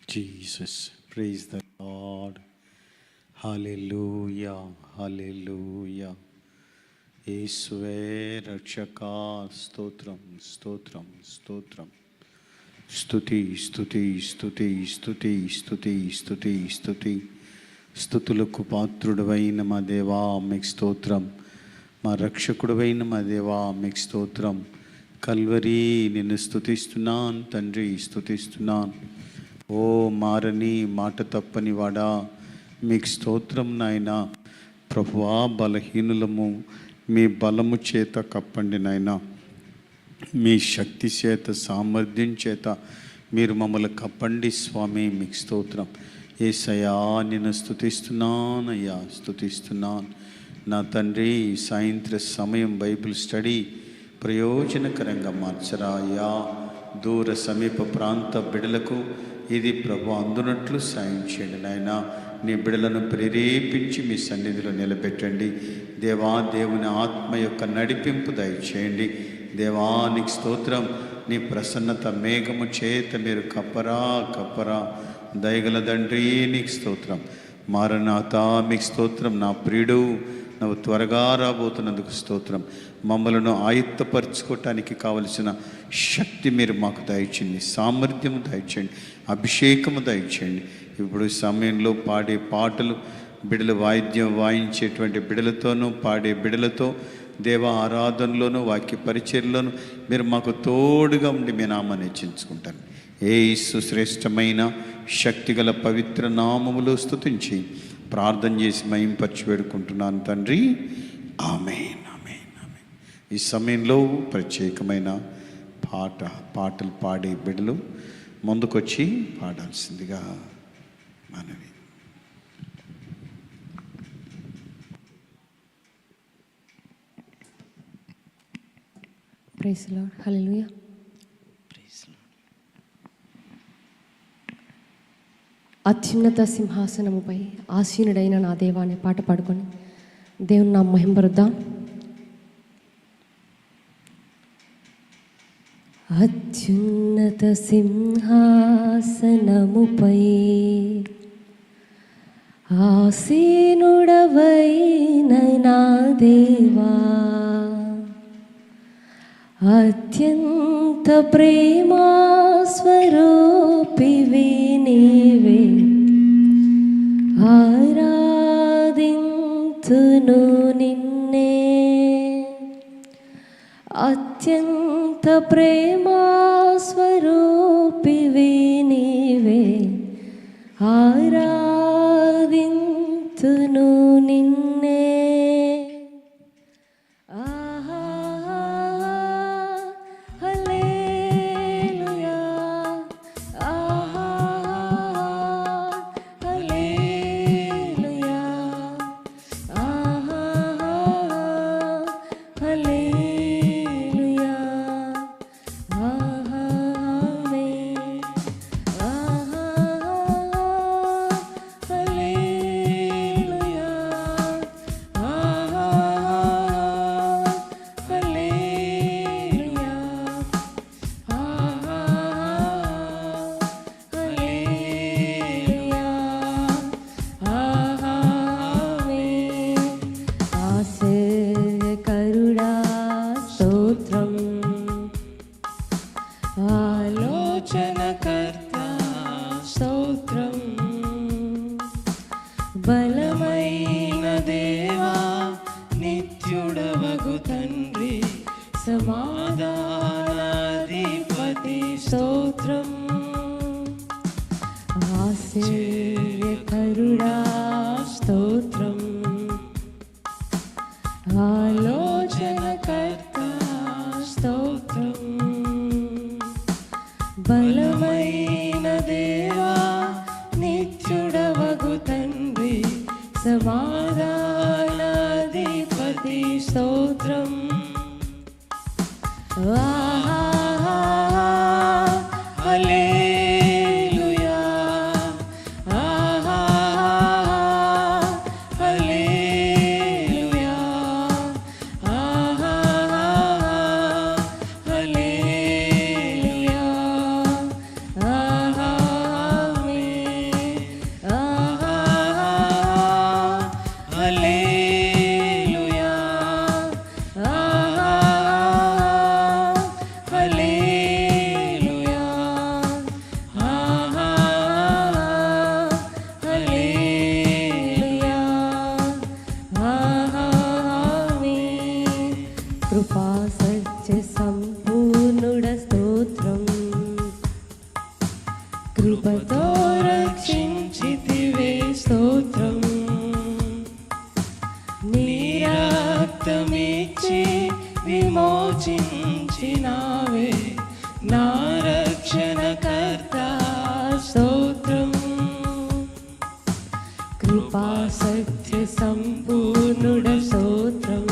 Jesus, praise the Lord. Hallelujah, hallelujah. యేసువే రక్షక, స్తోత్రం స్తోత్రం స్తోత్రం. స్తుతి స్తుతి స్తుతి స్తుతి స్తుతి స్తుతి స్తుతి. స్తుతులకు పాత్రుడవైన మా దేవా మీకు స్తోత్రం. మా రక్షకుడవైన మా దేవా మీకు స్తోత్రం. కల్వరి నిన్ను స్తుతిస్తున్నాను తండ్రి, స్తుతిస్తున్నాను. ఓ మారని మాట తప్పని వాడా మీకు స్తోత్రం నాయన. ప్రభువా, బలహీనులము మీ బలము చేత కప్పండి నాయన. మీ శక్తి చేత, సామర్థ్యం చేత మీరు మమ్మల్ని కప్పండి స్వామి, మీకు స్తోత్రం. యేసయ్యా నిన్ను స్తుతిస్తున్నానయ్యా, స్తుతిస్తున్నాను నా తండ్రి. సాయంత్ర సమయం బైబిల్ స్టడీ ప్రయోజనకరంగా మార్చరా అయ్యా. దూర సమీప ప్రాంత బిడలకు ఇది ప్రభు అందునట్లు సాయం చేయండి నాయన. నీ బిడలను ప్రేరేపించి మీ సన్నిధిలో నిలబెట్టండి దేవా. దేవుని ఆత్మ యొక్క నడిపింపు దయచేయండి దేవానికి స్తోత్రం. నీ ప్రసన్నత మేఘము చేత మీరు కప్పరా కప్పరా. దయగల తండ్రి నీకు స్తోత్రం. మారనాథ మీకు స్తోత్రం. నా ప్రియుడు నువ్వు త్వరగా రాబోతున్నందుకు స్తోత్రం. మమ్మలను ఆయుత్తపరచుకోవటానికి కావలసిన శక్తి మీరు మాకు దయచేయండి, సామర్థ్యము దయచేయండి, అభిషేకము దయచేయండి. ఇప్పుడు సమయంలో పాడే పాటలు బిడలు వాయిద్యం వాయించేటువంటి బిడలతోనూ పాడే బిడలతో దేవ ఆరాధనలోను వాక్య పరిచర్లోను మీరు మాకు తోడుగా ఉండి మీ నామాన్ని హెచ్చించుకుంటాను. యేసు శ్రేష్టమైన శక్తిగల పవిత్ర నామములో స్తుతించి ప్రార్థన చేసి మహింపరచి వేడుకుంటున్నాను తండ్రి. ఆమేన్ ఆమేన్ ఆమేన్. ఈ సమయంలో ప్రత్యేకమైన పాటలు పాడే బిడ్డలు ముందుకొచ్చి పాడాల్సిందిగా మనవి. Praise the lord. హల్లెలూయా. అత్యున్నత సింహాసనముపై ఆసీనుడైన నా దేవా అనే పాట పాడుకొని దేవుని నామ మహింపరుద్దాం. అత్యున్నత సింహాసనముపై ఆసీనుడవైన నా దేవా, అత్యంత ప్రేమా స్వరూపివి నీవే, ఆరాధింతును నిన్నే. అత్యంత ప్రేమా స్వరూపివి నీవే, ఆరాధింతును నిన్నే. బలమైన దేవా, నిత్యుడవగు తండ్రి, సమాధానాధిపతి స్తోత్రం. ఆశ్చర్యకరుడా స్తోత్రం, ఆలోచనకర్త స్తోత్రం. బలమైన దేవా, నిత్యుడవగు తండ్రి, సమాధానాధిపతి స్తోత్రం. హల్లెలూయా, హల్లెలూయా, హల్లెలూయా, ఆమేన్. కృపా సత్య సంపూర్ణుడ స్తోత్రం. కృపతో రక్షించితివే స్తోత్రం. నీ రక్తమిచ్చి విమోచించినావే నా రక్షణకర్త స్తోత్రం. కృపా సత్య సంపూర్ణుడ స్తోత్రం.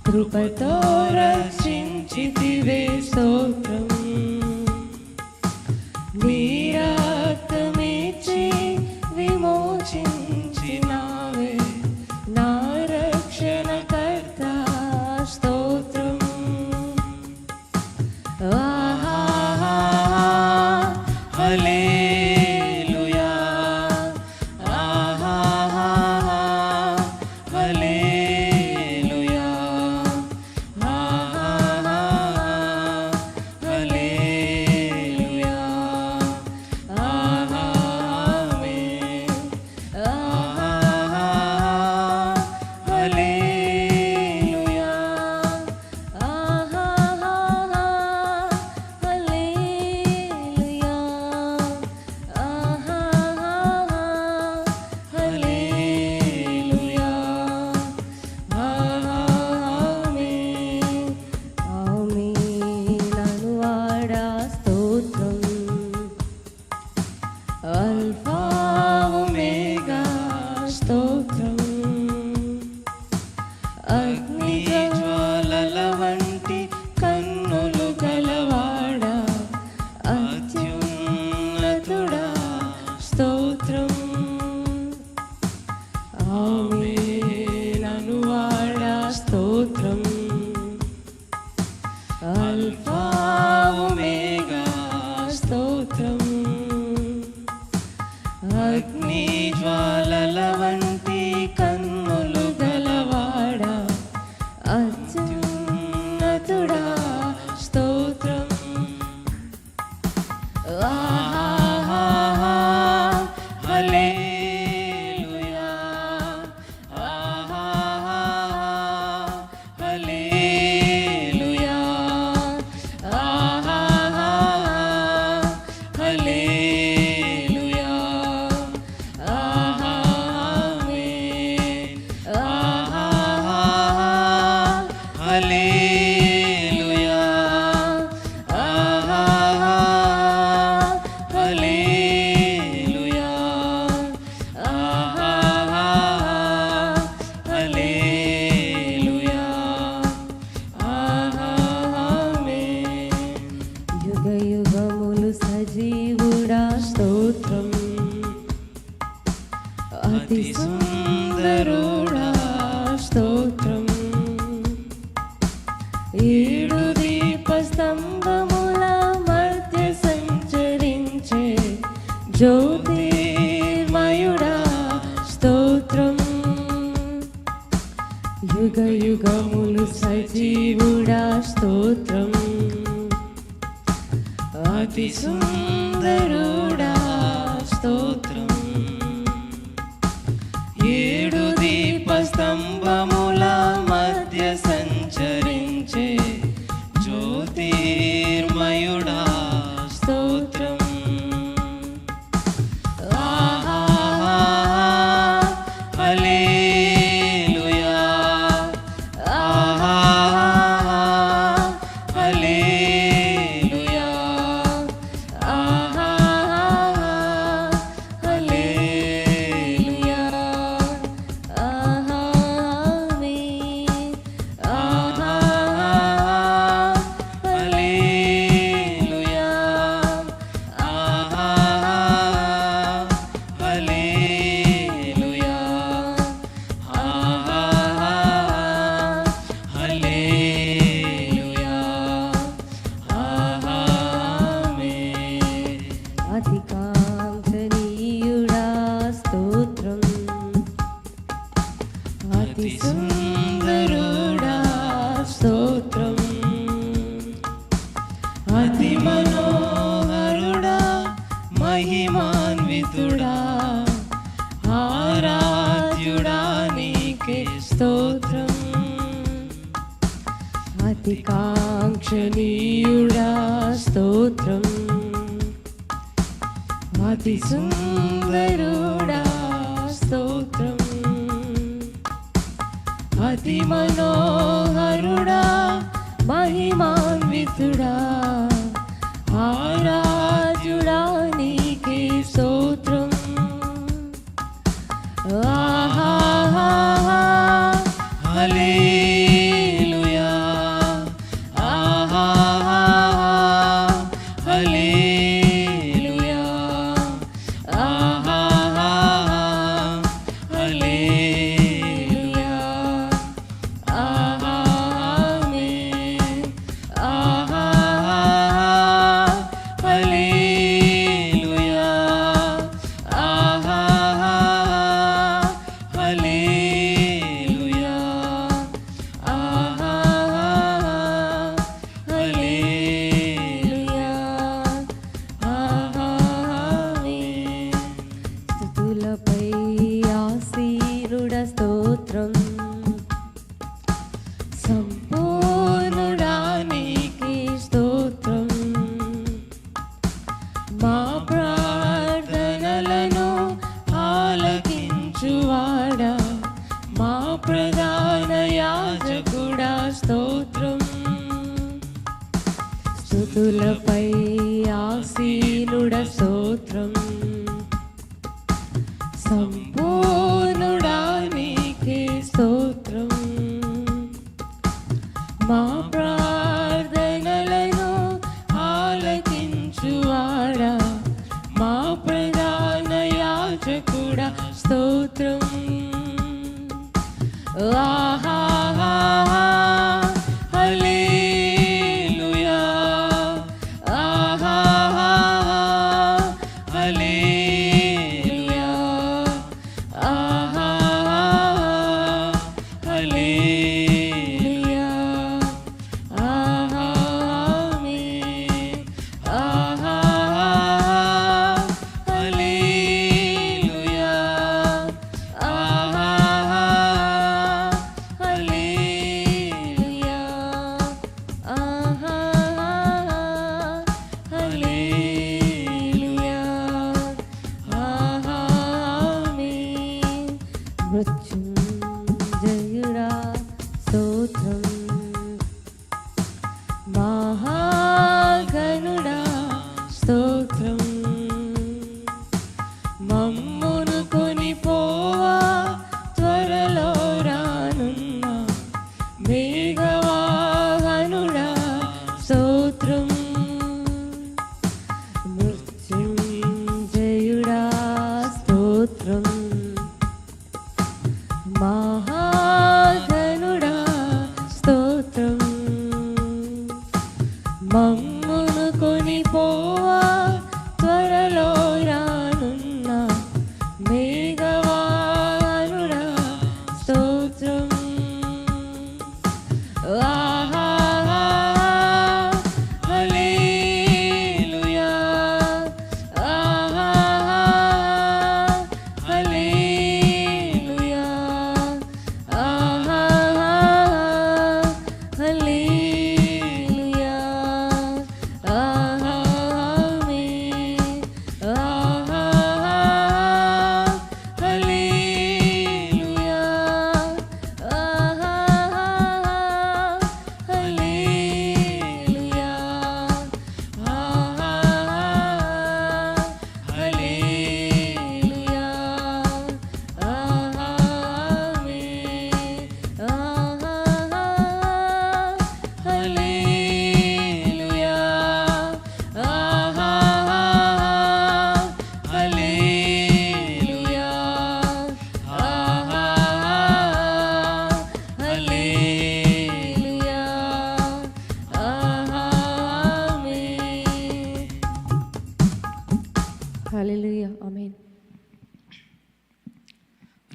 కృపతో రక్షించితివే స్తోత్రం. నీ రక్తమిచ్చి విమోచించినావే నా రక్షణకర్త స్తోత్రం. ఆహా హల్లెలూయా, ఆహా హల్లెలూయా, ఆహా హల్లెలూయా, ఆహా ఆమేన్, ఆహా హల్లెలూయా, ఆహా హల్లెలూయా, ఆహా హల్లెలూయా, ఆహా ఆమేన్. ఆమేన్ అనువాడా స్తోత్రం. అల్ఫా ఒమేగా స్తోత్రం. అగ్ని జ్వాలల వంటి కన్నులు గలవాడా అత్యున్నతుడా స్తోత్రం. ఆమేన్ అనువాడా స్తోత్రం. అల్ఫా ఒమేగా స్తోత్రం. అగ్ని జ్వాలల వంటి కన్నులు గలవాడా అత్యున్నతుడా స్తోత్రం. ఆహా హల్లెలూయా, ఆహా హల్లెలూయా, ఆహా హల్లెలూయా, ఆహా ఆమేన్, ఆహా హల్లెలూయా, ఆహా హల్లెలూయా, ఆహా హల్లెలూయా, ఆహా ఆమేన్. యుగ యుగములు సజీవుడా స్తోత్రం. అతి సుందరుడా స్తోత్రం. ఏడు దీపస్తంభముల మధ్య సంచరించే జ్యోతిర్మయుడా స్తోత్రం. యుగ యుగములు సజీవుడా స్తోత్రం. అతి సుందరుడా స్తోత్రం. ఏడు దీపస్తంభముల మధ్య సంచరించే జ్యోతిర్మయుడా స్తోత్రం. ఆహా హల్లెలూయా, ఆహా హల్లెలూయా, ఆహా హల్లెలూయా, ఆహా ఆమేన్, ఆహా హల్లెలూయా, ఆహా హల్లెలూయా, ఆహా హల్లెలూయా, ఆహా ఆమేన్. అధికాంక్షణీయుడా స్తోత్రం. అతి సుందరుడా స్తోత్రం. అతి మనోహరుడా మహిమాన్వితుడా ఆరాధ్యుడా నీకే స్తోత్రం. అతి కాంక్షణీయుడా స్తోత్రం, అతి సుందరుడా స్తోత్రం, అతి మనోహరుడా మహిమాన్వితుడా ఆరాధ్యుడా నీకే స్తోత్రం. ఆహా హల్లెలూయా, ఆహా హల్లెలూయా, ఆహా హల్లెలూయా, ఆహా ఆమేన్, ఆహా హల్లెలూయా, ఆహా హల్లెలూయా, ఆహా హల్లెలూయా, ఆహా ఆమేన్. స్తుతులపై ఆసీనుడ స్తోత్రం, సంపూర్ణుడా నీకే స్తోత్రం, మా ప్రార్థనలను ఆలకించువాడా మా ప్రధాన యాజకుడా స్తోత్రం. స్తుతులపై ఆసీనుడ స్తోత్రం, సంపూర్ణుడా నీకే స్తోత్రం, మా ప్రార్థనలను ఆలకించువాడా మా ప్రధాన యాజకుడా స్తోత్రం. ఆహా హల్లెలూయా, ఆహా హల్లెలూయా, ఆహా హల్లెలూయా, ఆహా ఆమేన్, ఆహా హల్లెలూయా, ఆహా హల్లెలూయా, ఆహా హల్లెలూయా, ఆహా ఆమేన్. మృత్యుంజయుడా స్తోత్రం, మహాగణుడా స్తోత్రం, మమ్మును కొనిపోవా త్వరలో రానున్న మేఘవాహనుడా స్తోత్రం. మృత్యుంజయుడా స్తోత్రం, మహాగణుడా స్తోత్రం, మమ్మును కొనిపోవా త్వరలో రానున్న మేఘవాహనుడా స్తోత్రం. ఆహా హల్లెలూయా, ఆహా హల్లెలూయా, ఆహా హల్లెలూయా, ఆహా ఆమేన్, ఆహా హల్లెలూయా, ఆహా హల్లెలూయా, ఆహా హల్లెలూయా, ఆహా ఆమేన్, ఆహా హల్లెలూయా, ఆహా హల్లెలూయా, ఆహా హల్లెలూయా, ఆహా ఆమేన్. హల్లెలూయా, ఆమేన్.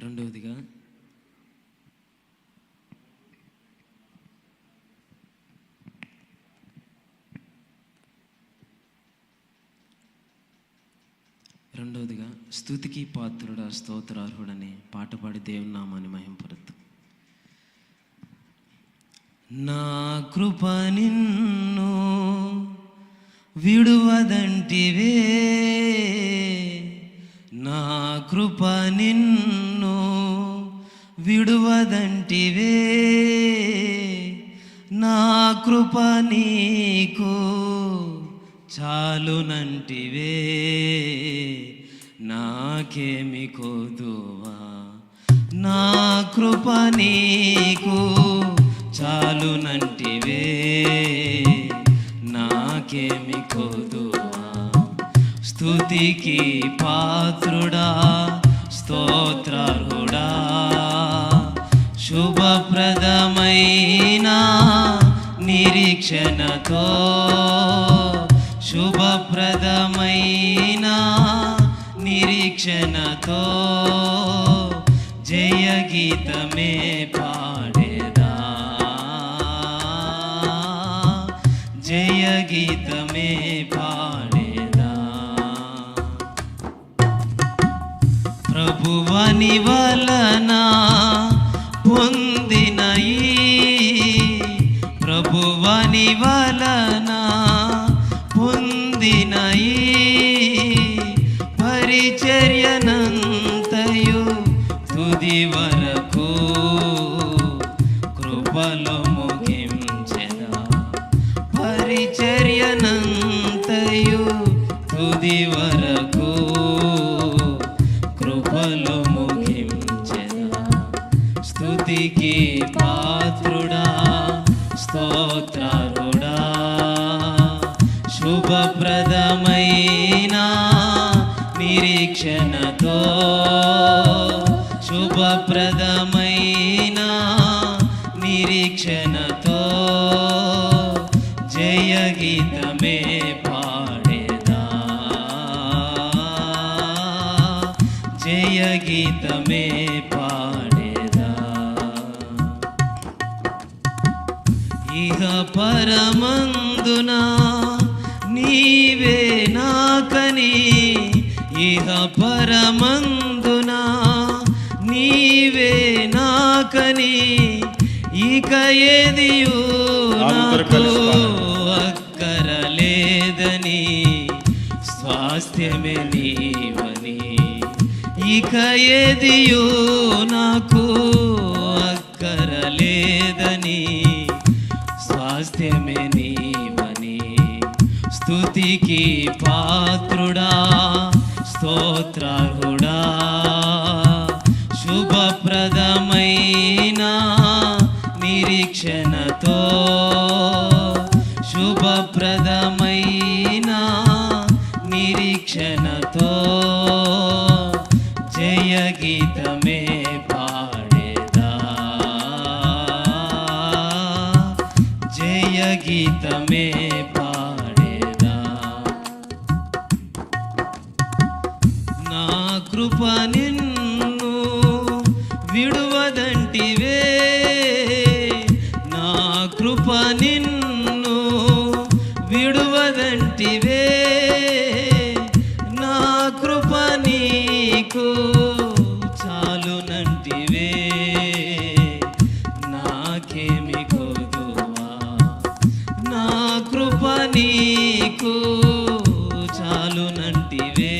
రెండవదిగా రెండవదిగా స్తుతికి పాత్రుడా స్తోత్రార్హుడని పాట పాడి దేవుని నామాన్ని మహింపరుద్దు. నా కృప నిన్ను విడువదంటివే, నా కృప నిన్ను విడువదంటివే, నా కృప నీకు చాలునంటివే, నాకేమి కొదువా, నా కృప నీకు చాలునంటివే, నాకేమి కొదువా. స్తుతికి పాత్రుడా, స్తోత్రార్హుడా, శుభప్రదమైన నిరీక్షణతో, శుభప్రదమైన నిరీక్షణతో జయ గీతమే పాడేదా, జయ గీతమే పాడేదా. ప్రభువని వలన పొందిన ప్రభువని వలన పొందిన పరిచర్యనంతయు తుది వరకు కృపలో ముగించెదా, పరిచర్యనంతయు తుది వరకు కృపలో ముగించెదా. స్తుతికి పాత్రుడా, స్తోత్రార్హుడా, శుభప్రదమైన నిరీక్షణతో, శుభప్రదమైన నిరీక్షణతో జయ గీతమే పాడేదా, జయ గీతమే పాడేదా. ఇహ పరమందున నీవే నాకని, ఇహ పరమందున నీవే నాకని, ఇక ఏదియు నాకు అక్కరలేదని, స్వాస్థ్యమే నీవని, ఇక ఏదియు నాకు అక్కరలేదని, స్వాస్థ్యమే నీవని. స్తుతికి పాత్రుడా, స్తోత్రార్హుడా, శుభప్రదమైన నిరీక్షణతో, శుభప్రదమైన నిరీక్షణతో జయ గీతమే పాడేదా, జయ గీతమే పాడేదా. నా కృప నిన్ను విడువదంటివే, నా కృప నిన్ను విడువదంటివే, నా కృప నీకు చాలునంటివే, నాకేమి కొదువా, నా కృప నీకు చాలునంటివే,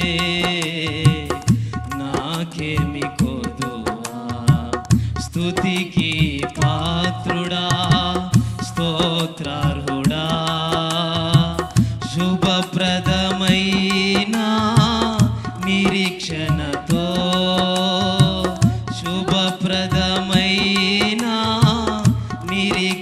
నాకేమి కొదువా. స్తుతికి పాత్రుడా, స్తోత్రార్హుడా, శుభప్రదమైన నిరీక్షణతో, శుభప్రదమైన నిరీక్షణ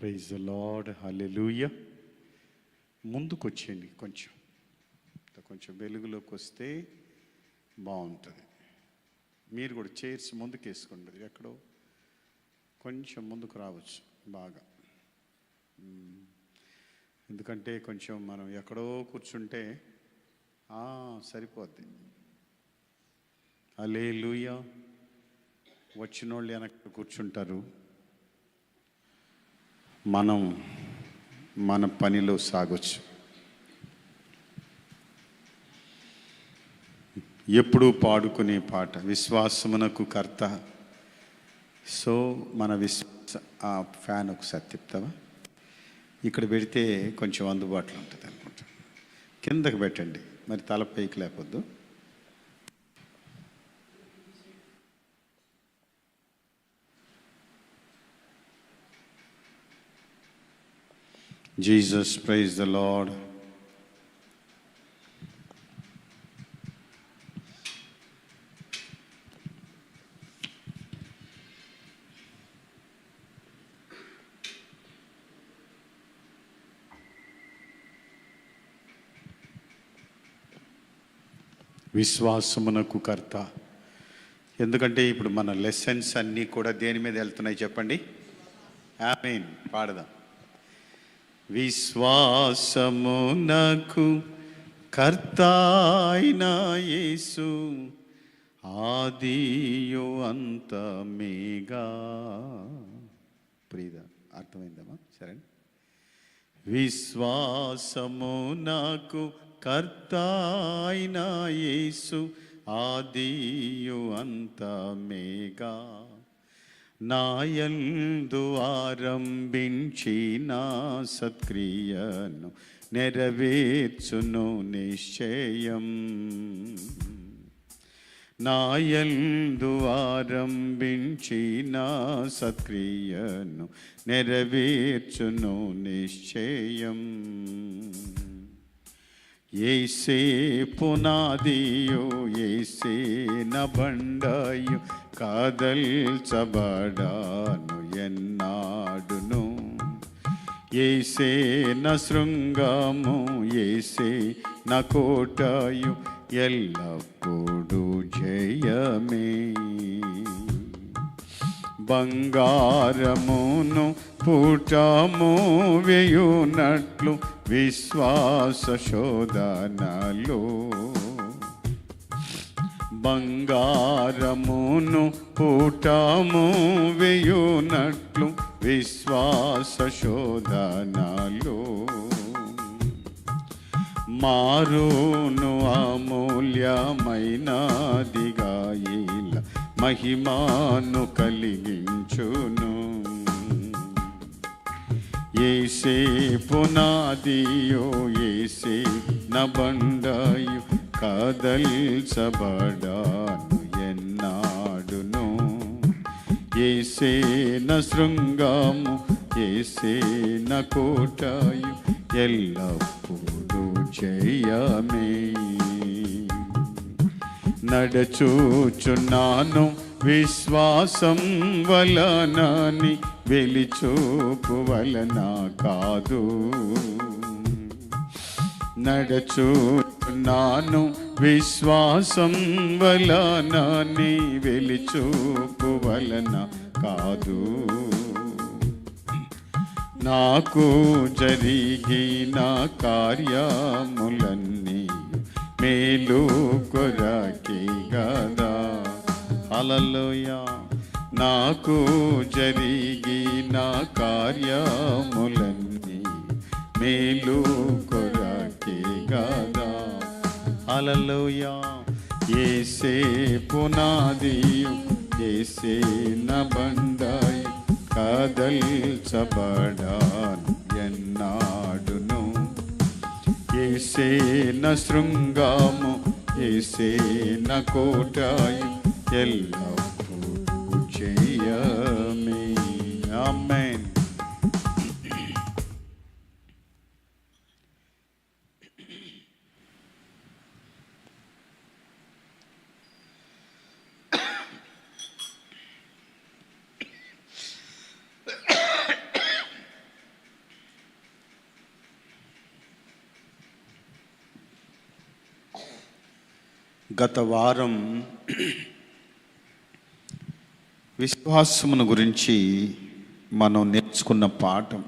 ప్రైజ్ ద లార్డ్, హల్లెలూయా. ముందుకు వచ్చేయండి, కొంచెం వెలుగులోకి వస్తే బాగుంటుంది. మీరు కూడా చైర్స్ ముందుకు వేసుకోండి, ఎక్కడో కొంచెం ముందుకు రావచ్చు బాగా. ఎందుకంటే కొంచెం మనం ఎక్కడో కూర్చుంటే సరిపోద్ది. హల్లెలూయా. వచ్చిన వాళ్ళు వెనక్కి కూర్చుంటారు, మనం మన పనిలో సాగొచ్చు. ఎప్పుడూ పాడుకునే పాట విశ్వాసమునకు కర్త. సో మన ఆ ఫ్యాన్ ఒకసారి తిప్పుతావా? ఇక్కడ పెడితే కొంచెం అందుబాటులో ఉంటుంది అనుకుంటా. కిందకి పెట్టండి, మరి తల పైకి లేపొద్దు. Jesus, praise the lord. విశ్వాసమునకు కర్త. ఎందుకంటే ఇప్పుడు మన లెసన్స్ అన్నీ కూడా దేని మీద వెళ్తున్నాయి చెప్పండి? ఆమేన్. పాడదాం. విశ్వాసమునకు కర్త అయిన యేసు, ఆదియు అంతమేగా. ప్రియదా, అర్థమైందమ్మా? సరే. విశ్వాసమునకు కర్త అయిన యేసు, ఆదియు అంతమేగా. నాయందు ఆరంభించిన సత్క్రియను నెరవేర్చును నిశ్చయం. నాయందు ఆరంభించిన సత్క్రియను నెరవేర్చును నిశ్చయం. యేసే పునాదియు, యేసే నబండయు, కాదల్చబడాను ఎన్నాడును. యేసే న శృంగము, యేసే న కోటయు, ఎల్లప్పుడూ జయమే. బంగారమును పుటము వేయునట్లు విశ్వాస శోధనలో, బంగారమును పుటము వేయునట్లు విశ్వాస శోధనలో. మారును అమూల్యమైనదిగా ఇలా మహిమాను కలిగించును. యేసే పునాదియో, యేసే నబండయు, కదల్చబడాను ఎన్నాడును. యేసే న శృంగము, యేసే న కోటయు, ఎల్లప్పుడూ జయమే. నడచూచున్నాను విశ్వాసం వలనని, వెలిచూపు వలన కాదు. నడచూచున్నాను విశ్వాసం వలనని, వెలిచూపు వలన కాదు. నాకు జరిగిన కార్యములన్నీ మేలు కొరకే గదా. హల్లెలూయా. నాకు జరిగిన కార్యములన్నీ మేలు కొరకే గదా. హల్లెలూయా. యేసే పునాదియు, యేసే నబండయు, కదల్చబడాను ఎన్నాడును. యేసే న శృంగము, యేసే న కోటయు, ఎల్లప్పుడూ జయమే. ఆమేన్. గత వారం విశ్వాసమును గురించి మనం నేర్చుకున్న పాఠం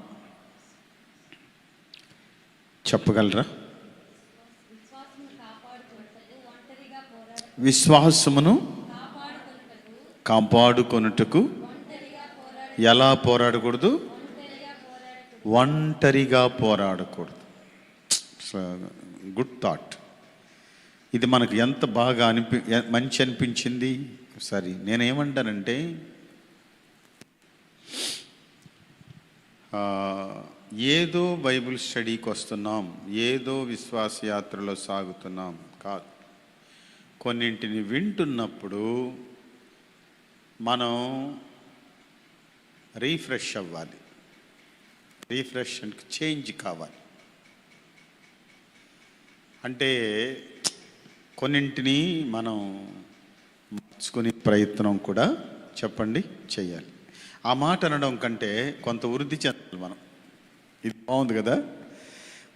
చెప్పగలరా? విశ్వాసమును కాపాడుకొనుటకు ఎలా పోరాడకూడదు? ఒంటరిగా పోరాడకూడదు. Good thought. ఇది మనకు ఎంత బాగా మంచి అనిపించింది. సరే, నేనేమంటానంటే ఏదో బైబిల్ స్టడీకి వస్తున్నాం, ఏదో విశ్వాస యాత్రలో సాగుతున్నాం కాదు. కొన్నింటిని వింటున్నప్పుడు మనం రీఫ్రెష్ అవ్వాలి, రీఫ్రెష్ అండ్ చేంజ్ కావాలి. అంటే కొన్నింటిని మనం మార్చుకునే ప్రయత్నం కూడా చెప్పండి చేయాలి. ఆ మాట అనడం కంటే కొంత వృద్ధి చెందాలి మనం. ఇది బాగుంది కదా,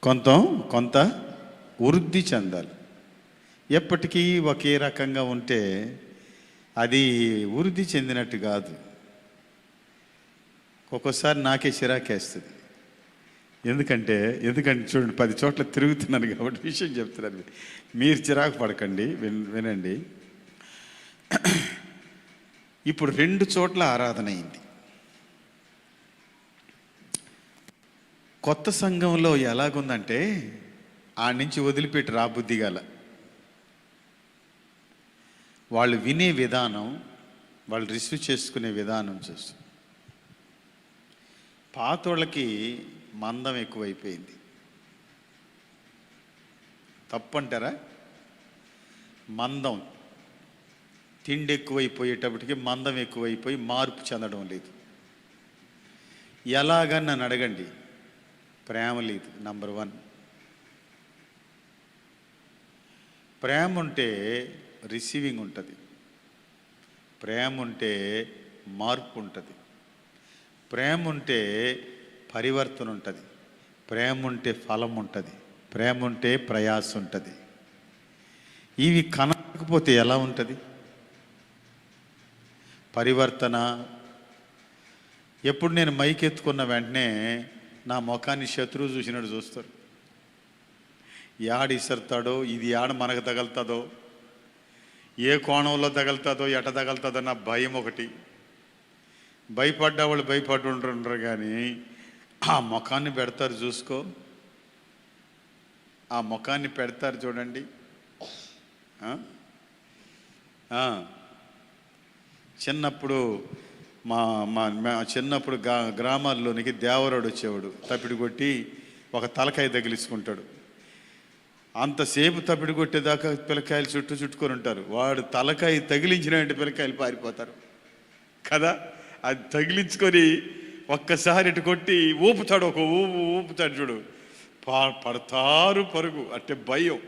కొంత వృద్ధి చెందాలి. ఎప్పటికీ ఒకే రకంగా ఉంటే అది వృద్ధి చెందినట్టు కాదు. ఒక్కోసారి నాకే చిరాకేస్తుంది. ఎందుకంటే చూడండి, 10 చోట్ల తిరుగుతున్నాను కాబట్టి విషయం చెప్తున్నాను. మీరు చిరాకు పడకండి, వినండి. ఇప్పుడు 2 చోట్ల ఆరాధన అయింది. కొత్త సంఘంలో ఎలాగుందంటే ఆ నుంచి వదిలిపెట్టి రాబుద్ధి గల వాళ్ళు వినే విధానం, వాళ్ళు రిసీవ్ చేసుకునే విధానం చూస్తాం. పాతోళ్ళకి మందం ఎక్కువైపోయింది. తప్పంటారా? మందం, తిండి ఎక్కువైపోయేటప్పటికి మందం ఎక్కువైపోయి మార్పు చెందడం లేదు. ఎలాగని నన్ను అడగండి, ప్రేమ లేదు. నంబర్ 1, ప్రేమ ఉంటే రిసీవింగ్ ఉంటుంది, ప్రేమ ఉంటే మార్పు ఉంటుంది, ప్రేమ ఉంటే పరివర్తన ఉంటుంది, ప్రేమ ఉంటే ఫలం ఉంటుంది, ప్రేమ ఉంటే ప్రయాస ఉంటుంది. ఇవి కనకపోతే ఎలా ఉంటుంది? పరివర్తన ఎప్పుడు నేను మైక్ ఎత్తుకున్న వెంటనే నా ముఖాన్ని శత్రువు చూసినట్టు చూస్తారు. యాడ ఇసరుతాడో, ఇది యాడ మనకు తగులుతుందో, ఏ కోణంలో తగులుతుందో, ఎట తగులుతుందో నా భయం ఒకటి. భయపడ్డా వాళ్ళు భయపడి ఉంటుంటారు, కానీ ఆ ముఖాన్ని పెడతారు. చూసుకో, ఆ ముఖాన్ని పెడతారు చూడండి. చిన్నప్పుడు మా చిన్నప్పుడు గ్రామాల్లోనికి దేవరాడు వచ్చేవాడు. తప్పిడి కొట్టి ఒక తలకాయ తగిలించుకుంటాడు. అంతసేపు తప్పిడి కొట్టేదాకా పిల్లకాయలు చుట్టుకొని ఉంటారు. వాడు తలకాయ తగిలించిన పిల్లకాయలు పారిపోతారు కదా. అది తగిలించుకొని ఒక్కసారి ఇటు కొట్టి ఊపుతాడు, ఒక ఊపుతాడు చూడు, పడతారు పరుగు. అంటే భయం.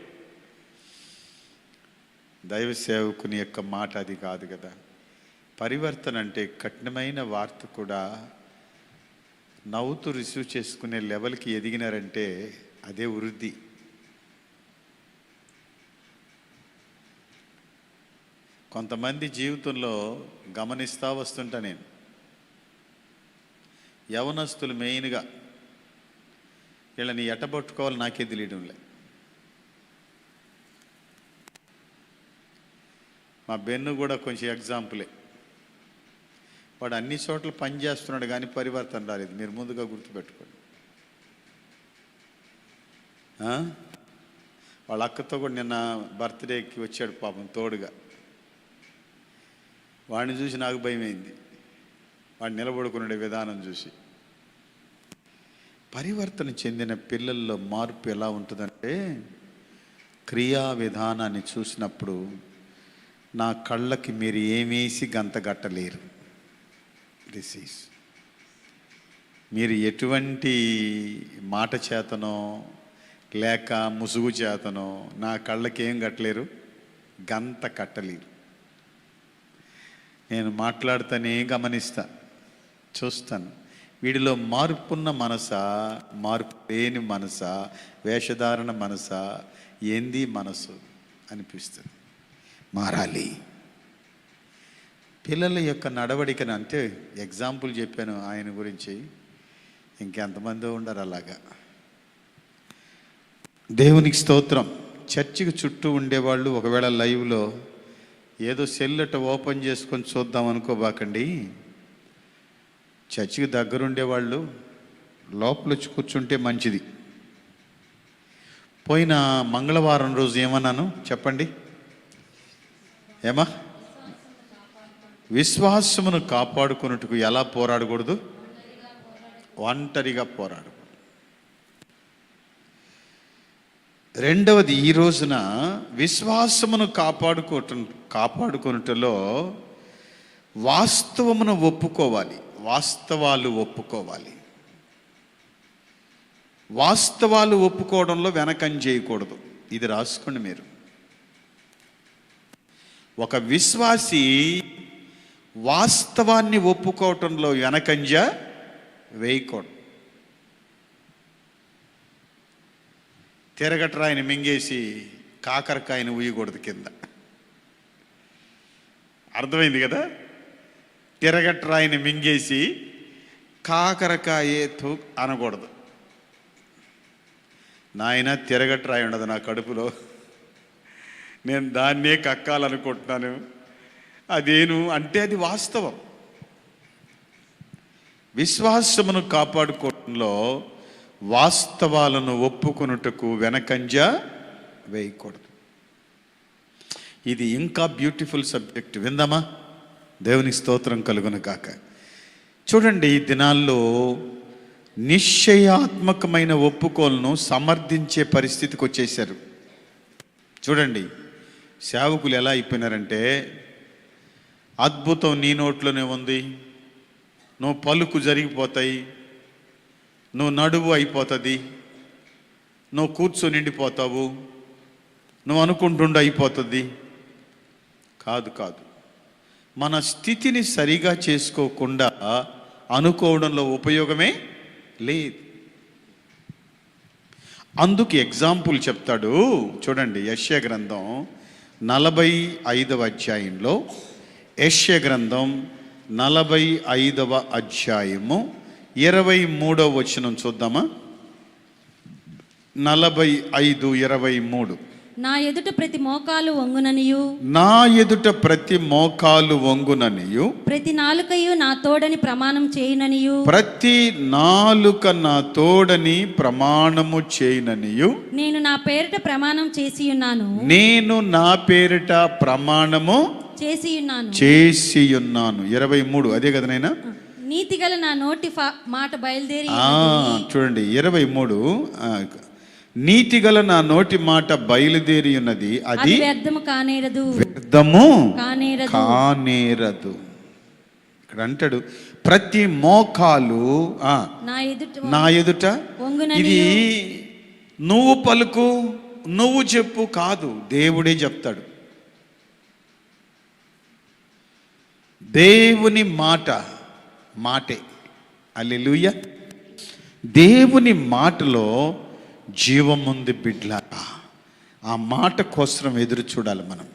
దైవ సేవకుని యొక్క మాట అది కాదు కదా. పరివర్తన అంటే కఠినమైన వార్త కూడా నవ్వుతూ రిసీవ్ చేసుకునే లెవెల్కి ఎదిగినారంటే అదే వృద్ధి. కొంతమంది జీవితంలో గమనిస్తూ వస్తుంటా నేను, యవనస్తులు మెయిన్గా, వీళ్ళని ఎట్టబట్టుకోవాలి నాకే తెలియడంలే. మా బెన్ను కూడా కొంచెం ఎగ్జాంపులే. వాడు అన్ని చోట్ల పని చేస్తున్నాడు కానీ పరివర్తన రాలేదు. మీరు ముందుగా గుర్తుపెట్టుకోండి. వాళ్ళ అక్కతో కూడా నిన్న బర్త్డేకి వచ్చాడు పాపం తోడుగా. వాడిని చూసి నాకు భయమైంది, వాడు నిలబడుకునే విధానం చూసి. పరివర్తన చెందిన పిల్లల్లో మార్పు ఎలా ఉంటుందంటే, క్రియా విధానాన్ని చూసినప్పుడు నా కళ్ళకి మీరు ఏమేసి గంతగట్టలేరు. దిస్ ఈజ్, మీరు ఎటువంటి మాట చేతనో లేక ముసుగు చేతనో నా కళ్ళకి ఏం కట్టలేరు, గంత కట్టలేరు. నేను మాట్లాడుతానే గమనిస్తా, చూస్తాను. వీడిలో మార్పున్న మనసా, మార్పు లేని మనసా, వేషధారణ మనసా, ఏంది మనసు అనిపిస్తుంది. మారాలి. పిల్లల యొక్క నడవడికను అంటే ఎగ్జాంపుల్ చెప్పాను ఆయన గురించి, ఇంకెంతమంది ఉండరు అలాగా. దేవునికి స్తోత్రం. చర్చికి చుట్టూ ఉండేవాళ్ళు ఒకవేళ లైవ్లో ఏదో సెల్లట ఓపెన్ చేసుకొని చూద్దాం అనుకోబాకండి. చర్చికి దగ్గరుండేవాళ్ళు లోపల వచ్చి కూర్చుంటే మంచిది. పోయిన మంగళవారం రోజు ఏమన్నాను చెప్పండి? ఏమా? విశ్వాసమును కాపాడుకున్నట్టుకు ఎలా పోరాడకూడదు? ఒంటరిగా పోరాడు. రెండవది, ఈ రోజున విశ్వాసమును కాపాడుకొనుటలో వాస్తవమును ఒప్పుకోవాలి, వాస్తవాలు ఒప్పుకోవాలి. వాస్తవాలు ఒప్పుకోవడంలో వెనకం చేయకూడదు. ఇది రాసుకోండి మీరు. ఒక విశ్వాసి వాస్తవాన్ని ఒప్పుకోవటంలో వెనకంజ వేయకూడదు. తిరగట్రాయిని మింగేసి కాకరకాయని ఉయ్యకూడదు కింద. అర్థమైంది కదా? తిరగట్రాయిని మింగేసి కాకరకాయే అనకూడదు. నాయన తిరగట్రాయి ఉండదు నా కడుపులో, నేను దాన్నే కక్కాలనుకుంటున్నాను, అదేను అంటే అది వాస్తవం. విశ్వాసమును కాపాడుకోవడంలో వాస్తవాలను ఒప్పుకొనుటకు వెనకంజ వేయకూడదు. ఇది ఇంకా బ్యూటిఫుల్ సబ్జెక్ట్. విందామా? దేవుని స్తోత్రం కలుగును కాక. చూడండి, ఈ దినాల్లో నిశ్చయాత్మకమైన ఒప్పుకోలను సమర్థించే పరిస్థితికి వచ్చేసారు. చూడండి, సేవకులు ఎలా అయిపోయినారంటే, అద్భుతం నీ నోట్లోనే ఉంది, నువ్వు పలుకు జరిగిపోతాయి, నువ్వు నడువు అయిపోతుంది, నువ్వు కూర్చొని నిండిపోతావు, నువ్వు అనుకుంటుండ అయిపోతుంది. కాదు కాదు, మన స్థితిని సరిగా చేసుకోకుండా అనుకోవడంలో ఉపయోగమే లేదు. అందుకు ఎగ్జాంపుల్ చెప్తాడు. చూడండి, యెషయా గ్రంథం 45వ అధ్యాయంలో, యెషయా గ్రంథం 45వ అధ్యాయము 23వ వచనం చూద్దామా? 45:23. నా ఎదుట ప్రతి మోకాలు వంగుననియు, నా ఎదుట ప్రతి మోకాలు వంగుననియు, ప్రతి నాలుకయు నా తోడని ప్రమాణం చేయుననియు, ప్రతి నాలుక నా తోడని ప్రమాణము చేయననియు, నేను నా పేరిట ప్రమాణం చేసి ఉన్నాను, నేను నా పేరిట ప్రమాణము చేసి ఉన్నాను. 23 అదే కదా నైనా? నీతిగల నా నోటి మాట బయలుదేరి చూడండి 23, నీతిగల నా నోటి మాట బయలుదేరి ఉన్నది, అది వ్యర్థము కానేరదు, వ్యర్థము కానేరదు. ఇక్కడ అంటాడు ప్రతి మోకాలు నా ఎదుట వంగుననియు. ఇది నువ్వు పలుకు, నువ్వు చెప్పు కాదు, దేవుడే చెప్తాడు. దేవుని మాటే. హల్లెలూయా. దేవుని మాటలో జీవం ఉంది బిడ్డలారా. ఆ మాట కోసం ఎదురు చూడాలి మనం.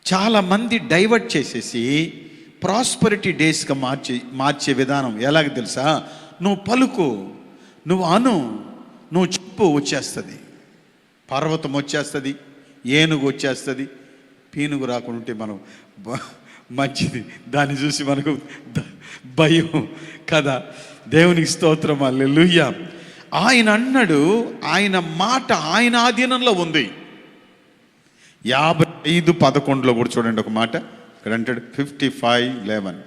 చాలామంది డైవర్ట్ చేసేసి ప్రాస్పరిటీ డేస్గా మార్చే విధానం ఎలాగ తెలుసా? నువ్వు పలుకు, నువ్వు అను, నువ్వు చెప్పు, వచ్చేస్తుంది. పర్వతం వచ్చేస్తుంది, ఏనుగు వచ్చేస్తుంది. పీనుగు రాకుండా ఉంటే మనం మంచిది, దాన్ని చూసి మనకు భయం కదా. దేవునికి స్తోత్రం, హల్లెలూయా. ఆయన అన్నాడు, ఆయన మాట ఆయన ఆధీనంలో ఉంది. 55:11 కూడా చూడండి ఒక మాట. ఇక్కడ అంటాడు 55:11,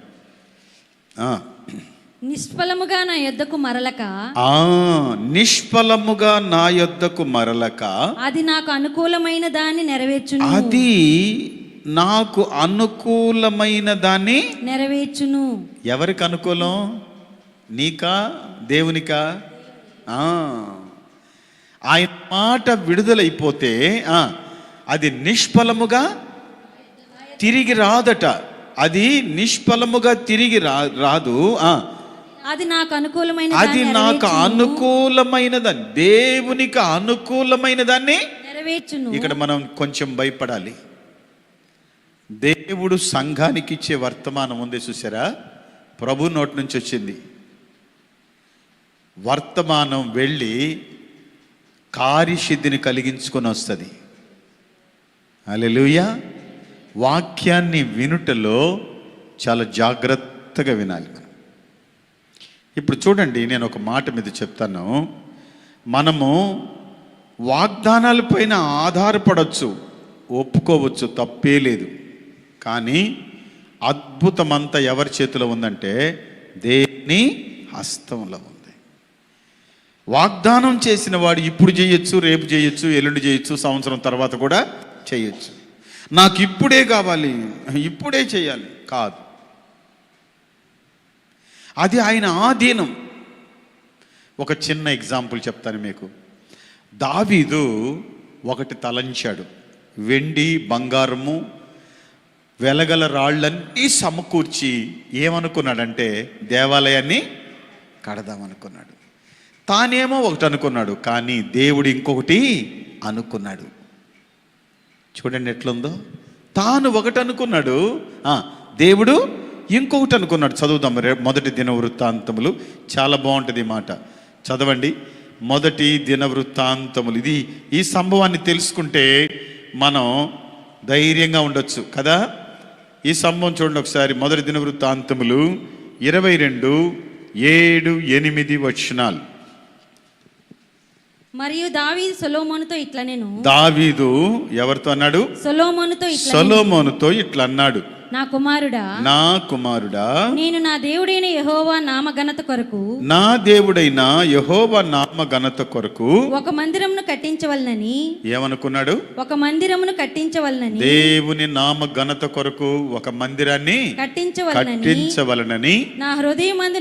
నిష్ఫలముగా నా యొద్దకు మరలక, నిష్ఫలముగా నా యొద్దకు మరలక, అది నాకు అనుకూలమైన దాన్ని నెరవేర్చును, అది నాకు అనుకూలమైన దాన్ని నెరవేర్చును. ఎవరికి అనుకూలం? నీకా, దేవునికా? ఆయన మాట విడుదలైపోతే అది నిష్ఫలముగా తిరిగి రాదట. అది నిష్ఫలముగా తిరిగి రాదు. అది నాకు అనుకూలమైన, అది నాకు అనుకూలమైన దాన్ని, దేవునికి అనుకూలమైన దాన్ని నెరవేర్చును. ఇక్కడ మనం కొంచెం భయపడాలి. దేవుడు సంఘానికి ఇచ్చే వర్తమానం ఉంది చూసారా, ప్రభు నోటి నుంచి వచ్చింది. వర్తమానం వెళ్ళి కార్యసిద్ధిని కలిగించుకొని వస్తుంది. హల్లెలూయా. వాక్యాన్ని వినుటలో చాలా జాగ్రత్తగా వినాలి మనం. ఇప్పుడు చూడండి, నేను ఒక మాట మీద చెప్తాను. మనము వాగ్దానాలపైన ఆధారపడవచ్చు, ఒప్పుకోవచ్చు, తప్పే లేదు. కానీ అద్భుతమంతా ఎవరి చేతిలో ఉందంటే దేవుని హస్తంలో ఉంది. వాగ్దానం చేసిన వాడు ఇప్పుడు చేయొచ్చు, రేపు చేయొచ్చు, ఎల్లుండి చేయొచ్చు, సంవత్సరం తర్వాత కూడా చేయొచ్చు. నాకు ఇప్పుడే కావాలి, ఇప్పుడే చేయాలి కాదు, అది ఆయన ఆధీనం. ఒక చిన్న ఎగ్జాంపుల్ చెప్తాను మీకు. దావీదు ఒకటి తలంచాడు. వెండి బంగారము వెలగల రాళ్ళన్నీ సమకూర్చి ఏమనుకున్నాడంటే దేవాలయాన్ని కడదామనుకున్నాడు. తానేమో ఒకటి అనుకున్నాడు, కానీ దేవుడు ఇంకొకటి అనుకున్నాడు. చూడండి ఎట్లుందో. తాను ఒకటి అనుకున్నాడు, దేవుడు ఇంకొకటి అనుకున్నాడు. చదువుదాం మొదటి దినవృత్తాంతములు, చాలా బాగుంటుంది ఈ మాట. చదవండి మొదటి దినవృత్తాంతములు. ఈ సంభవాన్ని తెలుసుకుంటే మనం ధైర్యంగా ఉండొచ్చు కదా. ఈ సంభవం చూడండి ఒకసారి. మొదటి దినవృత్తాంతములు 22:7-8 వచనాలు. మరియు దావీదు సొలొమోనుతో ఇట్లా నేను దావీదు ఎవరితో అన్నాడు? సొలొమోనుతో ఇట్లా అన్నాడు, నా కుమారుడా నేను నా దేవుడైన యెహోవా నామ ఘనత కొరకు ఒక మందిరమును కట్టించవలనని. ఏమనుకున్నాడు? ఒక మందిరమును కట్టించవలనని, దేవుని నామ ఘనత కొరకు ఒక మందిరాన్ని కట్టించవలనని నా హృదయమందు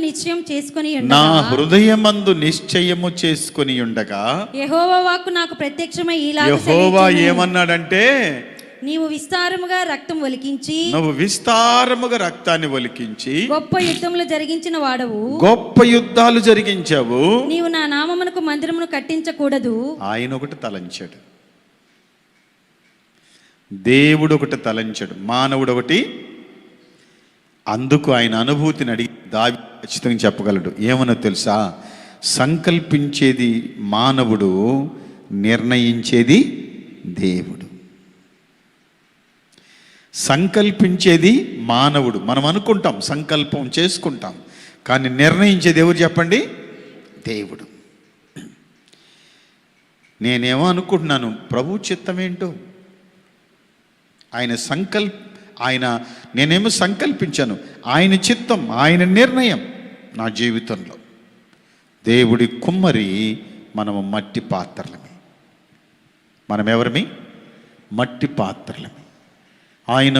నిశ్చయము చేసుకొని ఉండగా యెహోవా వాక్కు నాకు ప్రత్యక్షమై ఇలాగ యెహోవా ఏమన్నాడంటే, నీవు విస్తారముగా రక్తాన్ని ఒలికించి గొప్ప యుద్ధాలు జరిగించావు. నీవు నా నామమునకు మందిరమును కట్టించకూడదు. ఆయన ఒకటి తలంచాడు, దేవుడు ఒకటి తలంచాడు, మానవుడు ఒకటి. అందుకు ఆయన అనుభూతిని అడిగి దావీదు ఖచ్చితంగా చెప్పగలడు. ఏమన్నా తెలుసా? సంకల్పించేది మానవుడు, నిర్ణయించేది దేవుడు. సంకల్పించేది మానవుడు, మనం అనుకుంటాం, సంకల్పం చేసుకుంటాం, కానీ నిర్ణయించేది ఎవరు చెప్పండి? దేవుడు. నేనేమో అనుకుంటున్నాను, ప్రభు చిత్తం ఏంటో. నేనేమో సంకల్పించాను, ఆయన చిత్తం, ఆయన నిర్ణయం నా జీవితంలో. దేవుడి కుమ్మరి, మనము మట్టి పాత్రలమే. మనం ఎవరిమి? మట్టి పాత్రలమే. ఆయన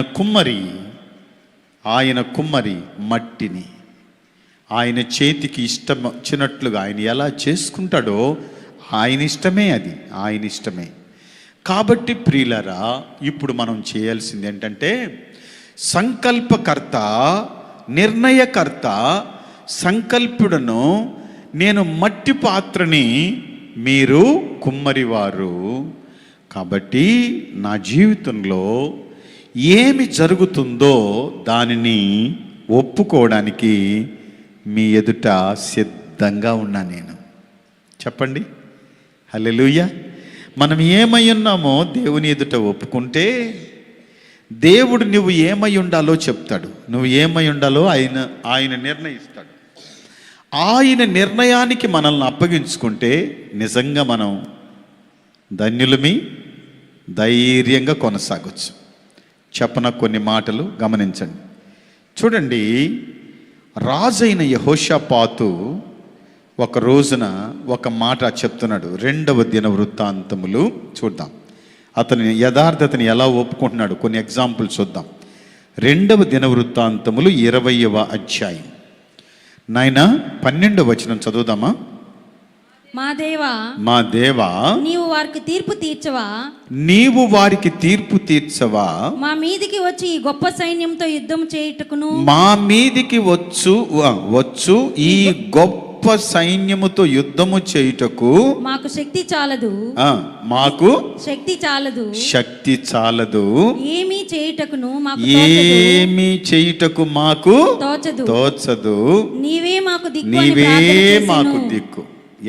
కుమ్మరి మట్టిని ఆయన చేతికి ఇష్టం వచ్చినట్లుగా ఆయన ఎలా చేసుకుంటాడో ఆయన ఇష్టమే, అది ఆయన ఇష్టమే. కాబట్టి ప్రియులారా, ఇప్పుడు మనం చేయాల్సింది ఏంటంటే, సంకల్పకర్త, నిర్ణయకర్త, సంకల్పుడను నేను మట్టి పాత్రని, మీరు కుమ్మరివారు. కాబట్టి నా జీవితంలో ఏమి జరుగుతుందో దానిని ఒప్పుకోవడానికి మీ ఎదుట సిద్ధంగా ఉన్నా నేను. చెప్పండి హల్లెలూయా. మనం ఏమై ఉన్నామో దేవుని ఎదుట ఒప్పుకుంటే దేవుడు నువ్వు ఏమై ఉండాలో చెప్తాడు, నువ్వు ఏమై ఉండాలో ఆయన నిర్ణయిస్తాడు. ఆయన నిర్ణయానికి మనల్ని అప్పగించుకుంటే నిజంగా మనం ధన్యులమి, ధైర్యంగా కొనసాగొచ్చు. చెప్పన కొన్ని మాటలు గమనించండి. చూడండి, రాజైన యెహోషాపాతు ఒక రోజున ఒక మాట చెప్తున్నాడు. 2వ దినవృత్తాంతములు చూద్దాం. అతని యథార్థతని ఎలా ఒప్పుకుంటున్నాడు, కొన్ని ఎగ్జాంపుల్స్ చూద్దాం. 2వ దినవృత్తాంతములు 20వ అధ్యాయం. నాయన 12వ వచనం చదువుదామా? మా దేవా నీవు వారికి తీర్పు తీర్చవా మా మీదికి వచ్చి ఈ గొప్ప సైన్యంతో యుద్ధం చేయుటకును, మా మీదికి వచ్చు ఈ గొప్ప గొప్ప సైన్యముతో యుద్ధము చేయుటకు మాకు శక్తి చాలదు, మాకు శక్తి చాలదు, శక్తి చాలదు, ఏమీ చేయుటకును మాకు ఏమి చేయుటకు మాకు తోచదు, తోచదు, నీవే మాకు దిక్కు అని నీవే ప్రార్థన మాకు చేసెను. దిక్కు.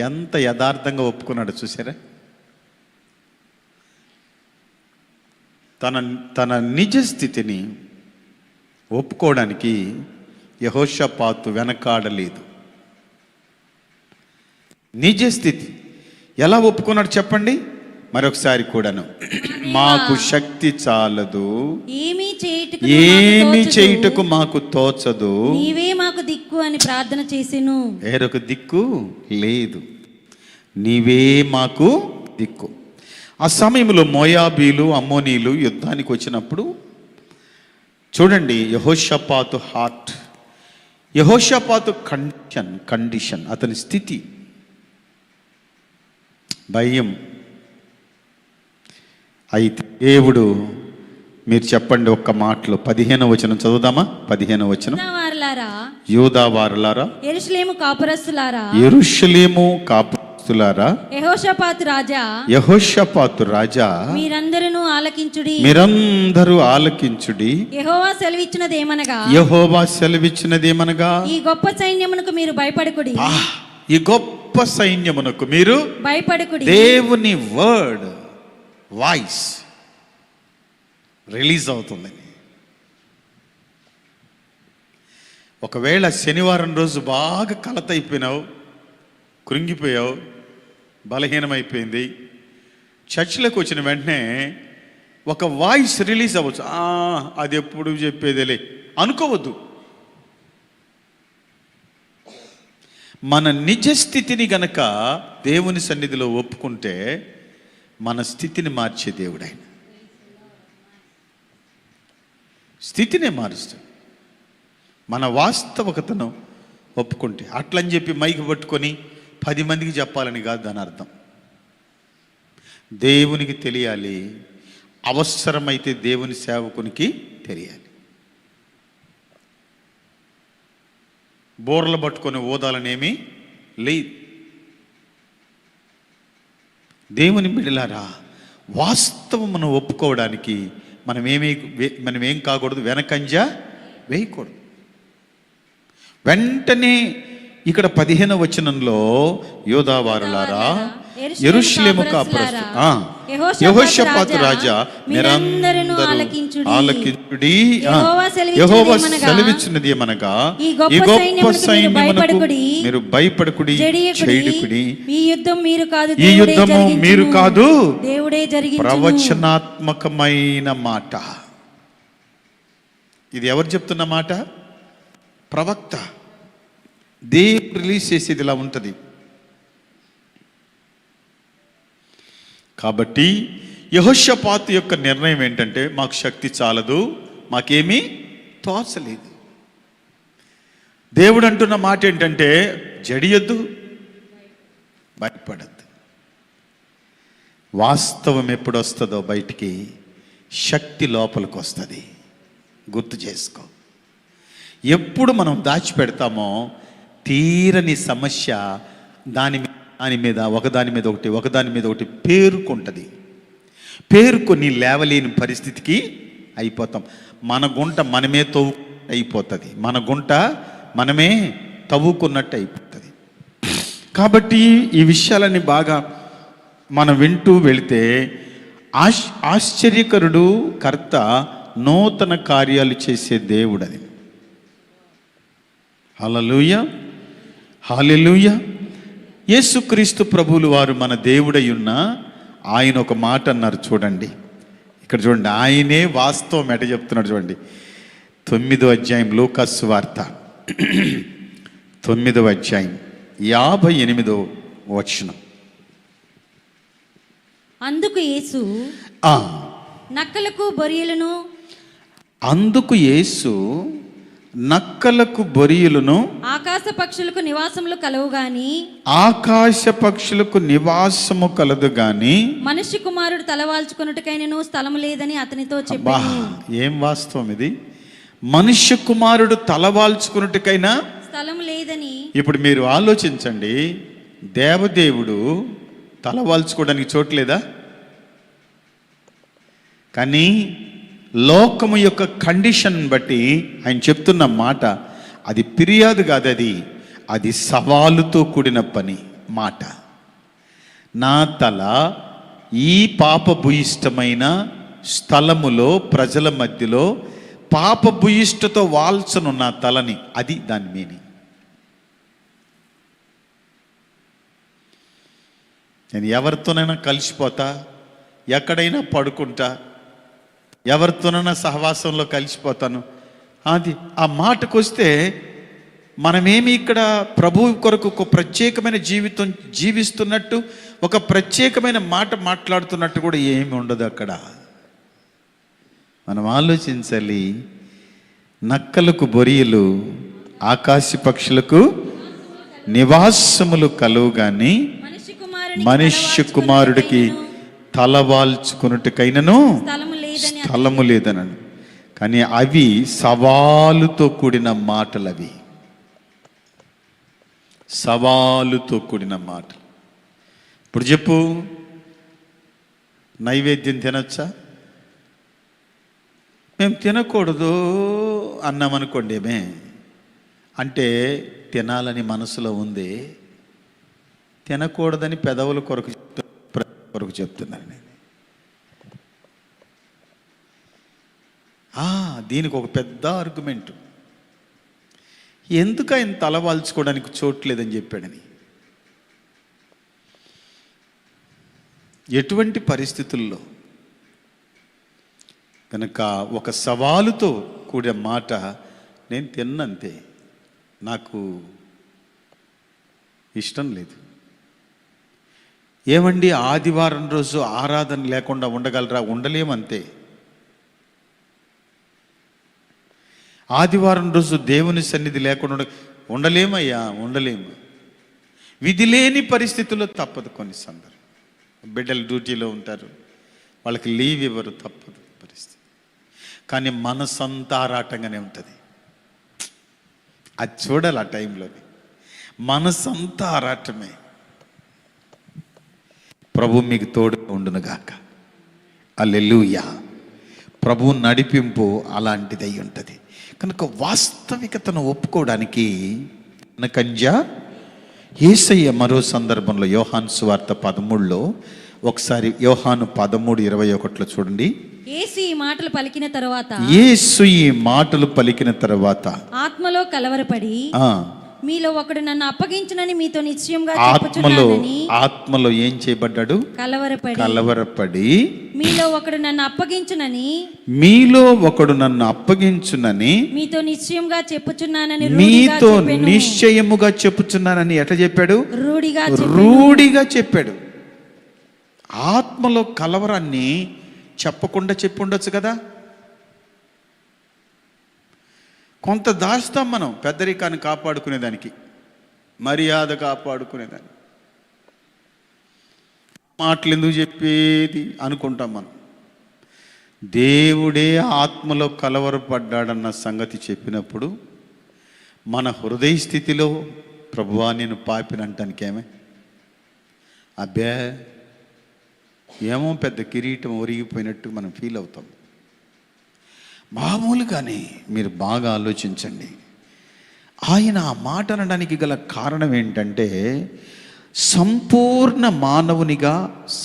ఎంత యథార్థంగా ఒప్పుకున్నాడు చూసారా. తన నిజ స్థితిని ఒప్పుకోవడానికి యెహోషాపాతు వెనకాడలేదు. నిజ స్థితి ఎలా ఒప్పుకున్నాడు చెప్పండి మరొకసారి కూడాను. మాకు శక్తి చాలదు, ఏమి చేయుటకు మాకు తోచదు, నీవే మాకు దిక్కు అని ప్రార్థన చేసెను. వేరొక దిక్కు లేదు, నీవే మాకు దిక్కు. ఆ సమయంలో మోయాబీలు అమ్మోనీలు యుద్ధానికి వచ్చినప్పుడు చూడండి యెహోషాపాతు హార్ట్, యెహోషాపాతు కండిషన్, అతని స్థితి భయం. అయితే దేవుడు, మీరు చెప్పండి ఒక్క మాటలో 15వ వచనం చదువుదామా. 15వ వచనం. యూదా వారలారా, యెరూషలేము కాపురస్తులారా, యెరూషలేము కాపురస్తులారా, యెహోషాపాతు రాజా, మీరందరూ ఆలకించుడి. యెహోవా సెలవిచ్చినదేమనగా, ఈ గొప్ప సైన్యమునకు మీరు భయపడకుడి, ఈ గొప్ప సైన్యమునకు మీరు భయపడకుడి. దేవుని వర్డ్ వాయిస్ రిలీజ్ అవుతుంది. ఒకవేళ శనివారం రోజు బాగా కలత అయిపోయినావు, కృంగిపోయావు, బలహీనమైపోయింది, చర్చిలోకి వచ్చిన వెంటనే ఒక వాయిస్ రిలీజ్ అవ్వచ్చు. అది ఎప్పుడు చెప్పేదేలే అనుకోవద్దు. మన నిజ స్థితిని గనక దేవుని సన్నిధిలో ఒప్పుకుంటే మన స్థితిని మార్చే దేవుడు ఆయన. స్థితినే మారుస్తాడు మన వాస్తవకతను ఒప్పుకుంటే. అట్లని చెప్పి మైకి పట్టుకొని 10 మందికి చెప్పాలని కాదు దాని అర్థం. దేవునికి తెలియాలి, అవసరమైతే దేవుని సేవకునికి తెలియాలి. బోర్లు పట్టుకొని ఓదాలనేమి లేదు. దేవుని బిడ్డలారా, వాస్తవమును ఒప్పుకోవడానికి మనం ఏం కాకూడదు, వెనకంజ వేయకూడదు. వెంటనే ఇక్కడ 15వ వచనంలో యూదా వారలారా, యెరూషలేము కాపురస్తు యెహోషాపాతు రాజా, మీరందరూ ఆలకించుడి. యెహోవా సెలవిచ్చినది ఏమనగా, ఈ గొప్ప సైన్యమునకు మీరు భయపడకుడి, చేయకుడి. ఈ యుద్ధము మీరు కాదు, దేవుడే జరిగించును. ప్రవచనాత్మకమైన మాట ఇది. ఎవరు చెప్తున్న మాట? ప్రవక్త. దేవుడు రిలీజ్ చేసేది ఇలా ఉంటుంది. కాబట్టి యెహోషాపాతు యొక్క నిర్ణయం ఏంటంటే, మాకు శక్తి చాలదు, మాకేమీ తోచలేదు. దేవుడు అంటున్న మాట ఏంటంటే, జడియొద్దు, భయపడద్దు. వాస్తవం ఎప్పుడు వస్తుందో బయటికి, శక్తి లోపలికి వస్తుంది. గుర్తు చేసుకో. ఎప్పుడు మనం దాచిపెడతామో తీరని సమస్య దాని మీద ఒకదాని మీద ఒకటి పేరుకుంటుంది. పేరుకొని లేవలేని పరిస్థితికి అయిపోతాం. మన గుంట మనమే అయిపోతుంది. మన గుంట మనమే తవ్వుకున్నట్టు అయిపోతుంది. కాబట్టి ఈ విషయాలని బాగా మనం వింటూ వెళితే, ఆశ్చర్యకరుడు, కర్త, నూతన కార్యాలు చేసే దేవుడు అది. హల్లెలూయా, హల్లెలూయా. యేసుక్రీస్తు ప్రభువులు వారు మన దేవుడై ఉన్న ఆయన ఒక మాట అన్నారు చూడండి. ఇక్కడ చూడండి, ఆయనే వాస్తవం ఎట చెప్తున్నాడు చూడండి. 9వ అధ్యాయం లూకాసు వార్త 9వ అధ్యాయం 58వ వచనం. అందుకు యేసు నక్కలకు బొరియలను, అందుకు యేసు నక్కలకు బొరియలను, ఆకాశ పక్షులకు నివాసములు కలవు గాని, ఆకాశ పక్షులకు నివాసము కలదు గాని, మనుష్య కుమారుడు తలవాల్చుకొనుటకైనను స్థలము లేదని అతనితో చెప్పాను. ఏం వాస్తవం ఇది? మనుష్య కుమారుడు తలవాల్చుకొనుటకైనా స్థలము లేదని ఇప్పుడు మీరు ఆలోచించండి, దేవదేవుడు తల వాల్చుకోవడానికి చోట్లేదా? కానీ లోకము యొక్క కండిషన్ బట్టి ఆయన చెప్తున్న మాట అది ఫిర్యాదు కాదు, అది సవాలుతో కూడిన పని మాట. నా తల ఈ పాపభూయిష్టమైన స్థలములో ప్రజల మధ్యలో పాపభూయిష్టతో వాల్చను నా తలని, అది దాని మీనింగ్. నేను ఎవరితోనైనా కలిసిపోతా, ఎక్కడైనా పడుకుంటా, ఎవరితోనైనా సహవాసంలో కలిసిపోతాను. అది ఆ మాటకు వస్తే మనమేమి ఇక్కడ ప్రభువు కొరకు ఒక ప్రత్యేకమైన జీవితం జీవిస్తున్నట్టు, ఒక ప్రత్యేకమైన మాట మాట్లాడుతున్నట్టు కూడా ఏమి ఉండదు అక్కడ. మనం ఆలోచించాలి. నక్కలకు బొరియలు, ఆకాశ పక్షులకు నివాసములు కలువు గాని మనుష్య కుమారుడికి తలవాల్చుకున్నట్టుకైనను స్థలము లేదనను. కానీ అవి సవాలుతో కూడిన మాటలు, అవి సవాలుతో కూడిన మాటలు. ఇప్పుడు చెప్పు, నైవేద్యం తినొచ్చా? మేము తినకూడదు అన్నామనుకోండి, ఏమే అంటే తినాలని మనసులో ఉంది, తినకూడదని పెదవుల కొరకు చెప్తున్నాను నేను. దీనికి ఒక పెద్ద ఆర్గ్యుమెంట్, ఎందుకు ఆయన తల వాల్చుకోవడానికి చోట్లేదని చెప్పాడని. ఎటువంటి పరిస్థితుల్లో కనుక ఒక సవాలుతో కూడిన మాట, నేను తిన్నంతే, నాకు ఇష్టం లేదు. ఏమండి, ఆదివారం రోజు ఆరాధన లేకుండా ఉండగలరా? ఉండలేమంతే. ఆదివారం రోజు దేవుని సన్నిధి లేకుండా ఉండలేమయ్యా, ఉండలేము. విధి లేని పరిస్థితుల్లో తప్పదు. కొన్ని సందర్భం బిడ్డలు డ్యూటీలో ఉంటారు, వాళ్ళకి లీవ్ ఇవ్వరు, తప్పదు పరిస్థితి. కానీ మనసంతా ఆరాటంగానే ఉంటుంది. అది చూడాలి. ఆ టైంలోనే మనసంతా ఆరాటమే. ప్రభు మీకు తోడుగా ఉండునుగాక. హల్లెలూయా. ప్రభు నడిపింపు అలాంటిది అయి ఉంటుంది. కనుక వాస్తవికతను ఒప్పుకోవడానికి యేసయ్య మరో సందర్భంలో యోహాను సువార్త 13లో ఒకసారి, యోహాను 13:21 చూడండి. యేసు ఈ మాటలు పలికిన తరువాత ఆత్మలో కలవరపడి, మీలో ఒకడు నన్ను అప్పగించునని మీతో నిశ్చయంగా ఆత్మలో ఏం చేయబడ్డాడు? కలవరపడి మీలో ఒకడు నన్ను అప్పగించునని మీతో నిశ్చయముగా చెప్పుచున్నానని ఎట్లా చెప్పాడు? రూఢిగా చెప్పాడు. ఆత్మలో కలవరాన్ని చెప్పకుండా చెప్పుండొచ్చు కదా. కొంత దాస్తాం మనం పెద్దరికాన్ని కాపాడుకునేదానికి, మర్యాద కాపాడుకునేదానికి. మాటలు ఎందుకు చెప్పేది అనుకుంటాం మనం. దేవుడే ఆత్మలో కలవరపడ్డాడన్న సంగతి చెప్పినప్పుడు మన హృదయ స్థితిలో ప్రభువా నేను పాపినంటానికి అబ్బే ఏమో పెద్ద కిరీటం ఒరిగిపోయినట్టు మనం ఫీల్ అవుతాం. మామూలుగానే మీరు బాగా ఆలోచించండి. ఆయన ఆ మాట అనడానికి గల కారణం ఏంటంటే, సంపూర్ణ మానవునిగా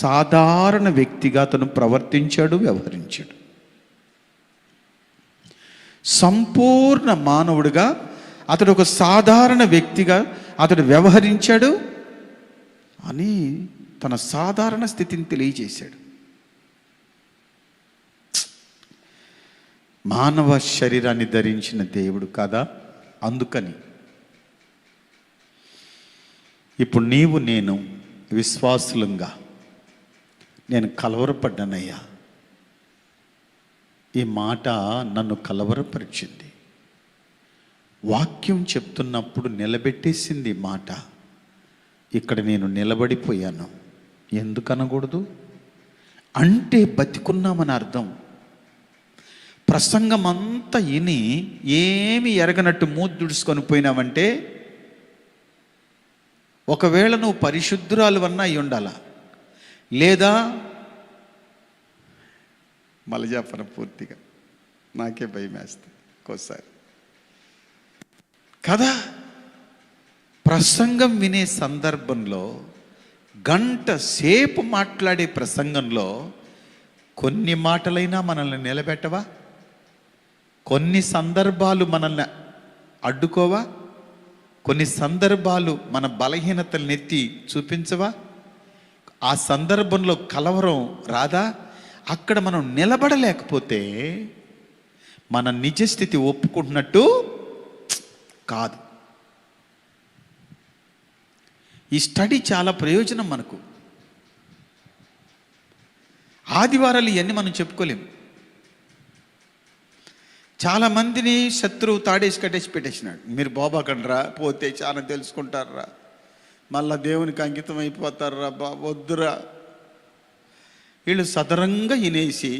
సాధారణ వ్యక్తిగా అతను ప్రవర్తించాడు, వ్యవహరించాడు. సంపూర్ణ మానవుడిగా అతడు ఒక సాధారణ వ్యక్తిగా అతడు వ్యవహరించాడు అని తన సాధారణ స్థితిని తెలియజేశాడు. మానవ శరీరాన్ని ధరించిన దేవుడు కదా. అందుకని ఇప్పుడు నీవు నేను విశ్వాసులంగా నేను కలవరపడ్డానయ్యా. ఈ మాట నన్ను కలవరపరిచింది. వాక్యం చెప్తున్నప్పుడు నిలబెట్టేసింది మాట. ఇక్కడ నేను నిలబడిపోయాను. ఎందుకు అనకూడదు అంటే బతికున్నామని అర్థం. ప్రసంగం అంతా విని ఏమి ఎరగనట్టు మూతి దుడుచుకొని పోయినామంటే ఒకవేళ నువ్వు పరిశుద్ధురాలు అన్నా అయి ఉండాలా, లేదా మళ్ళీ చెప్పను పూర్తిగా, నాకే భయం వేస్తుంది ఒక్కోసారి కదా. ప్రసంగం వినే సందర్భంలో గంట సేపు మాట్లాడే ప్రసంగంలో కొన్ని మాటలైనా మనల్ని నిలబెట్టవా? కొన్ని సందర్భాలు మనల్ని అడ్డుకోవా? కొన్ని సందర్భాలు మన బలహీనతలను ఎత్తి చూపించవా? ఆ సందర్భంలో కలవరం రాదా? అక్కడ మనం నిలబడలేకపోతే మన నిజస్థితి ఒప్పుకుంటున్నట్టు కాదు. ఈ స్టడీ చాలా ప్రయోజనం మనకు. ఆదివారాలు ఇవన్నీ మనం చెప్పుకోలేము. చాలామందిని శత్రువు తాడేసి కట్టేసి పెట్టేసినాడు. మీరు బాబాకండ్రా, పోతే చాలా తెలుసుకుంటారా, మళ్ళా దేవునికి అంకితం అయిపోతారా, వద్దురా. వీళ్ళు సదరంగా వినేసి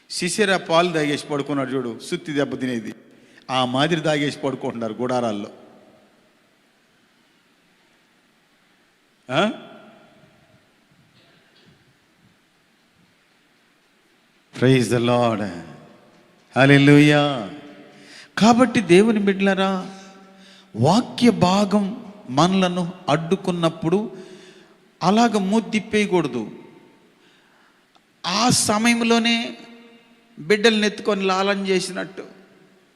శిశిర పాలు తాగేసి పడుకున్నాడు చూడు, సుత్తి దెబ్బ తినేది, ఆ మాదిరి తాగేసి పడుకుంటున్నారు గుడారాల్లో. ప్రైజ్ ద లార్డ్, హల్లెలూయా. కాబట్టి దేవుని బిడ్డలారా, వాక్య భాగం మనలను అడ్డుకున్నప్పుడు అలాగ ముద్దిప్పేయకూడదు. ఆ సమయంలోనే బిడ్డల్ని ఎత్తుకొని లాలన చేసినట్టు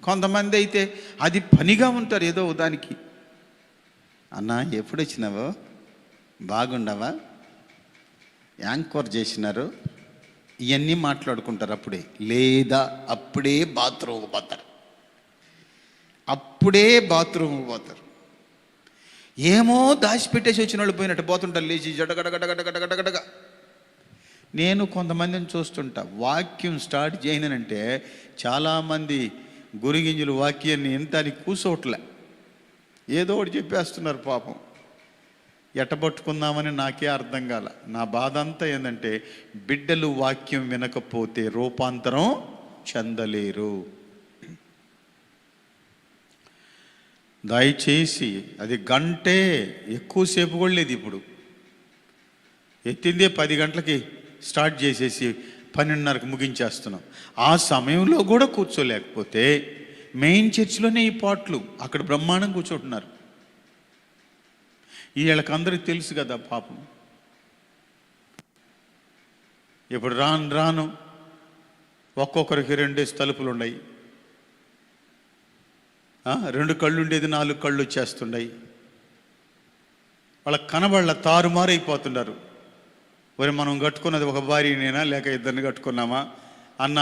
కొంతమంది అయితే అది పనిగా ఉంటారు. ఏదో దానికి, అన్నా ఎప్పుడు వచ్చినావో, బాగుండవా, యాంకర్ చేసినారు, ఇవన్నీ మాట్లాడుకుంటారు అప్పుడే. లేదా అప్పుడే బాత్రూమ్కి పోతారు, అప్పుడే బాత్రూమ్కి పోతారు. ఏమో దాచిపెట్టేసి వచ్చిన వాళ్ళు పోయినట్టు పోతుంటారు, లేచి జడగడగడగడగడగడగడగా. నేను కొంతమందిని చూస్తుంటా, వాక్యం స్టార్ట్ చేయనంటే చాలామంది గురిగింజలు వాక్యాన్ని ఎంత అని కూసోట్లే, ఏదో ఒకటి చెప్పేస్తున్నారు పాపం. ఎట్టబట్టుకుందామని నాకే అర్థం కాల. నా బాధ అంతా ఏంటంటే బిడ్డలు వాక్యం వినకపోతే రూపాంతరం చెందలేరు. దయచేసి అది గంటే ఎక్కువసేపు కూడా లేదు. ఇప్పుడు ఎత్తిందే 10 గంటలకి స్టార్ట్ చేసేసి 12:30కి ముగించేస్తున్నాం. ఆ సమయంలో కూడా కూర్చోలేకపోతే మెయిన్ చర్చిలోనే ఈ పాటలు, అక్కడ బ్రహ్మాండం కూర్చుంటున్నారు. వీళ్ళకందరికీ తెలుసు కదా పాపం. ఇప్పుడు రాను రాను ఒక్కొక్కరికి 2 తలుపులు ఉన్నాయి, 2 కళ్ళు ఉండేది 4 కళ్ళు వచ్చేస్తున్నాయి. వాళ్ళకి కనబడల, తారుమారైపోతున్నారు. మరి మనం కట్టుకున్నది ఒక భార్యనేనా లేక ఇద్దరిని కట్టుకున్నామా అన్న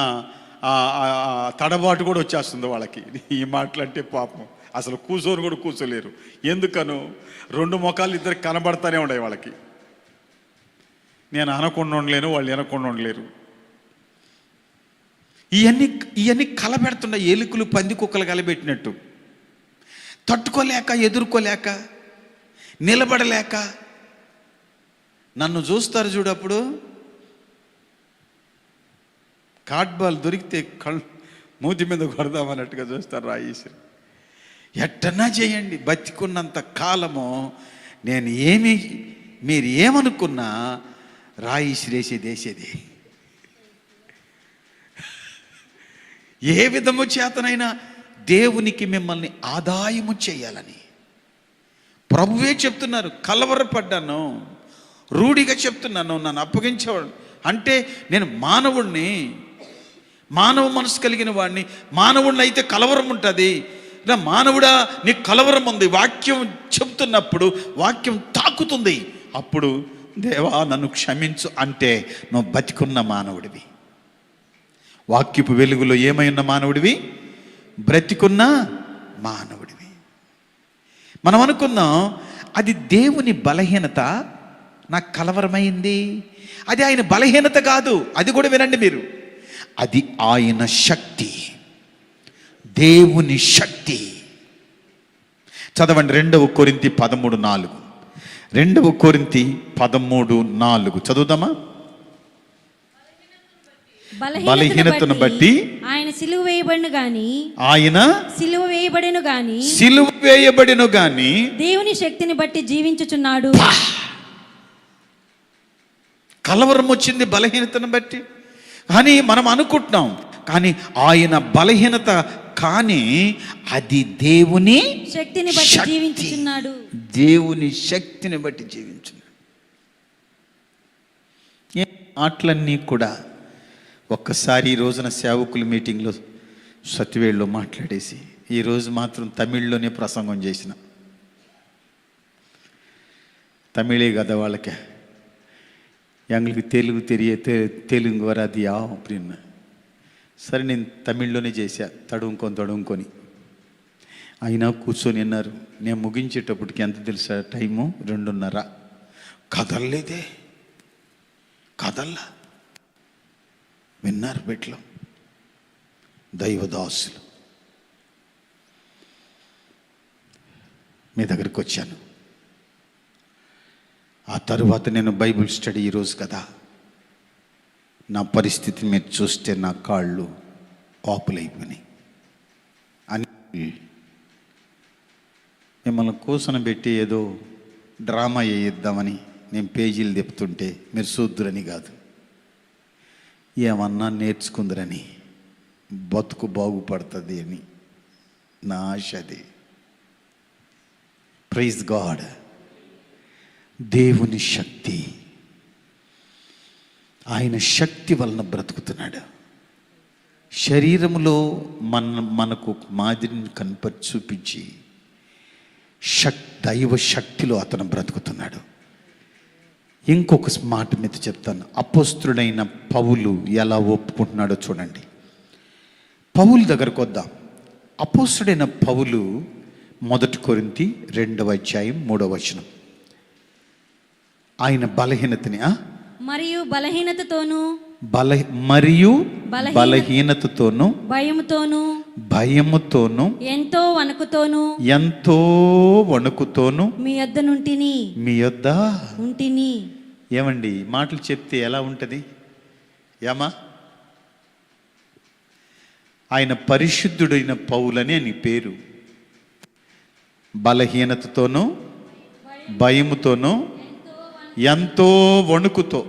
తడబాటు కూడా వచ్చేస్తుంది వాళ్ళకి. ఈ మాటలంటే పాపం అసలు కూర్చొని కూడా కూర్చోలేరు. ఎందుకను 2 ముఖాలు ఇద్దరికి కనబడతానే ఉన్నాయి వాళ్ళకి. నేను అనకుండా ఉండలేను, వాళ్ళు వినకుండా ఉండలేరు. ఇవన్నీ కలబెడుతున్నాయి, ఎలుకలు పంది కుక్కలు కలబెట్టినట్టు. తట్టుకోలేక, ఎదుర్కోలేక, నిలబడలేక నన్ను చూస్తారు చూడప్పుడు. కాట్బాల్ దొరికితే మూతి మీద కొడదామన్నట్టుగా చూస్తారు రాయిసి. ఎట్టన్నా చేయండి, బతికున్నంత కాలము నేను మీరు ఏమనుకున్నా రాయి వేసేది. ఏ విధము చేతనైనా దేవునికి మిమ్మల్ని ఆదాయము చేయాలని ప్రభువే చెప్తున్నారు. కలవరపడ్డాను, రూఢిగా చెప్తున్నాను, నన్ను అప్పగించేవాడు అంటే నేను మానవుణ్ణి, మానవ మనసు కలిగిన వాడిని. మానవుడిని అయితే కలవరం ఉంటుంది. మానవుడా నీకు కలవరం ఉంది, వాక్యం చెప్తున్నప్పుడు వాక్యం తాకుతుంది. అప్పుడు దేవా నన్ను క్షమించు అంటే నువ్వు బతికున్న మానవుడివి. వాక్యపు వెలుగులో ఏమై ఉన్న మానవుడివి? బ్రతికున్న మానవుడివి. మనం అనుకున్నాం అది దేవుని బలహీనత, నాకు కలవరమైంది. అది ఆయన బలహీనత కాదు. అది కూడా వినండి మీరు, అది ఆయన శక్తి, దేవుని శక్తి. చదవండి 2 కొరింథీ 13:4. 2 కొరింథీ 13:4 చదువుదామా? బలహీనతను బట్టి ఆయన సిలువ వేయబడిను గాని సిలువ వేయబడిను గాని దేవుని శక్తిని బట్టి జీవించుచున్నాడు. కలవరం వచ్చింది బలహీనతను బట్టి, కానీ మనం అనుకుంటున్నాం, కానీ ఆయన బలహీనత కానీ అది దేవుని శక్తిని బట్టి జీవించుచున్నాడు. దేవుని శక్తిని బట్టి జీవించున్నాడు. మాటలన్నీ కూడా ఒక్కసారి ఈ రోజున సేవకుల మీటింగ్లో సత్యవేళ్ళలో మాట్లాడేసి ఈరోజు మాత్రం తమిళ్లోనే ప్రసంగం చేసిన. తమిళే కదా వాళ్ళకి, எங்களுக்கு తెలుగు తెలుగు వరాదియా அப்படின்னு. సరే నేను తమిళ్లోనే చేశా, తడుముకొని. అయినా కూర్చొని అన్నారు. నేను ముగించేటప్పటికి ఎంత తెలుసా టైము? 2:30. కదల్లేదే, కదల్లా. విన్నారు బిడ్డలు, దైవదాసులు. మీ దగ్గరికి వచ్చాను. ఆ తరువాత నేను బైబిల్ స్టడీ ఈరోజు కదా, నా పరిస్థితి మీరు చూస్తే నా కాళ్ళు వాపులైపోయినాయి. అని మిమ్మల్ని కూసన పెట్టి ఏదో డ్రామా వేయిద్దామని నేను పేజీలు తిప్పుతుంటే మీరు చూద్దురని కాదు, ఏమన్నా నేర్చుకుందరని, బతుకు బాగుపడుతుంది అని నా ఆశ. అది ప్రైజ్ గాడ్. దేవుని శక్తి, ఆయన శక్తి వలన బ్రతుకుతున్నాడు. శరీరములో మనకు మాదిరిని కనపరి చూపించి దైవ శక్తిలో అతను బ్రతుకుతున్నాడు. ఇంకొక మాట మీద చెప్తాను. అపోస్తుడైన పౌలు ఎలా ఒప్పుకుంటున్నాడో చూడండి. పౌలు దగ్గరకు వద్దాం. అపోస్తుడైన పౌలు 1 కొరింథీ 2:3 ఆయన బలహీనతని మరియు బలహీనతతోనూ భయముతోనూ ఎంతో వణుకుతోనూ మీ యొద్ద ఉంటిని. ఏమండి మాటలు చెప్తే ఎలా ఉంటది? ఏమా, ఆయన పరిశుద్ధుడైన పౌలని అని పేరు. బలహీనతతోనూ భయముతోనూ ఎంతో వణుకుతో.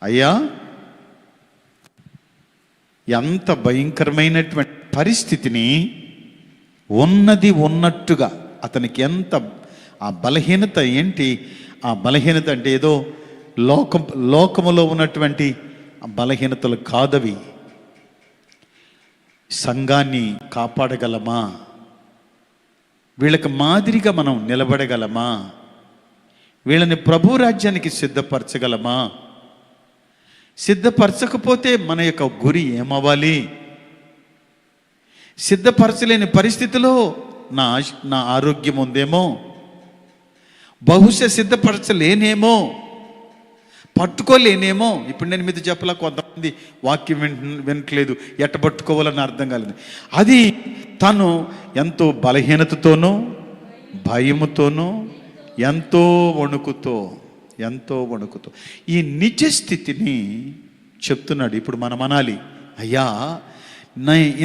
అయ్యా, ఎంత భయంకరమైనటువంటి పరిస్థితిని ఉన్నట్టుగా అతనికి ఎంత ఆ బలహీనత ఏంటి? ఆ బలహీనత అంటే ఏదో లోకములో ఉన్నటువంటి బలహీనతలు కాదవి. సంఘాన్ని కాపాడగలమా? వీళ్ళకి మాదిరిగా మనం నిలబడగలమా? వీళ్ళని ప్రభు రాజ్యానికి సిద్ధపరచగలమా? సిద్ధపరచకపోతే మన యొక్క గురి ఏమవ్వాలి? సిద్ధపరచలేని పరిస్థితిలో నా ఆరోగ్యం ఉందేమో, బహుశా సిద్ధపరచలేనేమో, పట్టుకోలేనేమో. ఇప్పుడు నేను మీతో చెప్పలా, కొంతమంది వాక్యం వినట్లేదు, ఎట్ట పట్టుకోవాలని అర్థం కాలేదు. అది తను ఎంతో బలహీనతతోనూ భయముతోనూ ఎంతో వణుకుతో ఈ నిజ స్థితిని చెప్తున్నాడు. ఇప్పుడు మనం అనాలి, అయ్యా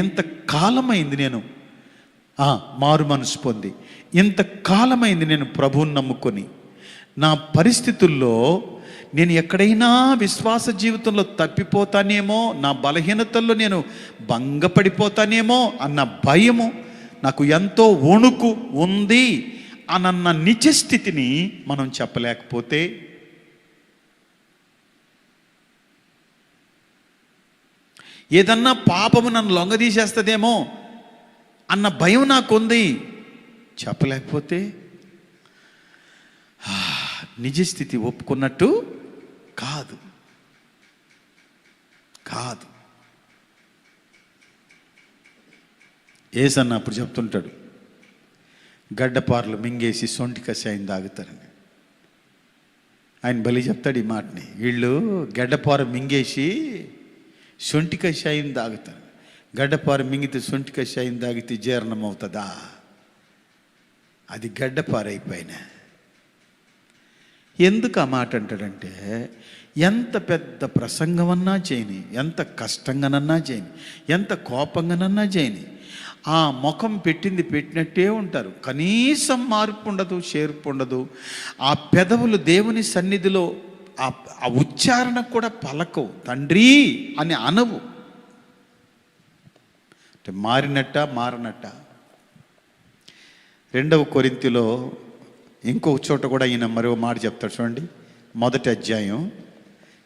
ఇంత కాలమైంది నేను మారు మనసు పొంది, ఇంత కాలమైంది నేను ప్రభువుని నమ్ముకొని, నా పరిస్థితుల్లో నేను ఎక్కడైనా విశ్వాస జీవితంలో తప్పిపోతానేమో, నా బలహీనతల్లో నేను భంగపడిపోతానేమో అన్న భయము, నాకు ఎంతో వణుకు ఉంది అన్న నిజస్థితిని మనం చెప్పలేకపోతే, ఏదన్నా పాపము నన్ను లొంగదీసేస్తుందేమో అన్న భయం నాకుంది చెప్పలేకపోతే, నిజస్థితి ఒప్పుకున్నట్టు కాదు. ఏసన్న అప్పుడు చెప్తుంటాడు, గడ్డపారలు మింగేసి సొంటి కషాయం తాగుతారని. ఆయన బలి చెప్తాడు ఈ మాటని. వీళ్ళు గడ్డపార మింగేసి సొంటి కషాయం తాగుతారు. గడ్డపార మింగితే సొంటి కషాయం తాగితే జీర్ణం అవుతుందా? అది గడ్డపార అయిపోయినా. ఎందుకు ఆ మాట అంటాడంటే, ఎంత పెద్ద ప్రసంగమన్నా చేయని, ఎంత కష్టంగానన్నా చేయని, ఎంత కోపంగానన్నా చేయని, ఆ ముఖం పెట్టినట్టే ఉంటారు. కనీసం మార్పు ఉండదు, చేర్పు ఉండదు. ఆ పెదవులు దేవుని సన్నిధిలో ఆ ఉచ్చారణ కూడా పలకవు, తండ్రి అని అనవు. అంటే మారనట్ట. 2వ కొరింథీలో ఇంకొక చోట కూడా ఈయన మరో మాట చెప్తాడు చూడండి. 1వ అధ్యాయం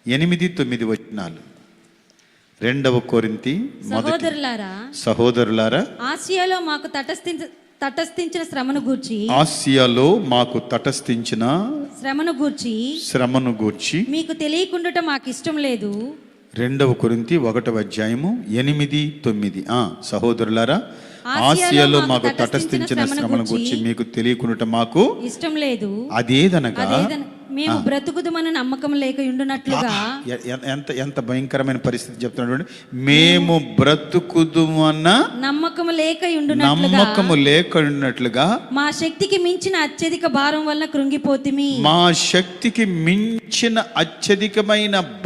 8-9 వచనాలు. 2వ కొరింథీ సహోదరులారా, ఆసియాలో మాకు తటస్థించిన శ్రమను గూర్చి మీకు తెలియకుండా మాకు ఇష్టం లేదు. 2వ కొరింథీ 1వ అధ్యాయము 8-9. సహోదరులారా, ఆసియాలో మాకు తటస్థించిన శ్రమను గురించి మీకు తెలియకుండా మాకు ఇష్టం లేదు. అదేదనగా మేము బ్రతుకుదుమన్న నమ్మకం లేక ఉండునట్లుగా. ఎంత భయంకరమైన పరిస్థితి చెప్తున్నాడు. మేము బ్రతుకుదుమన్న నమ్మకము లేక ఉండునట్లుగా మా శక్తికి మించిన అత్యధిక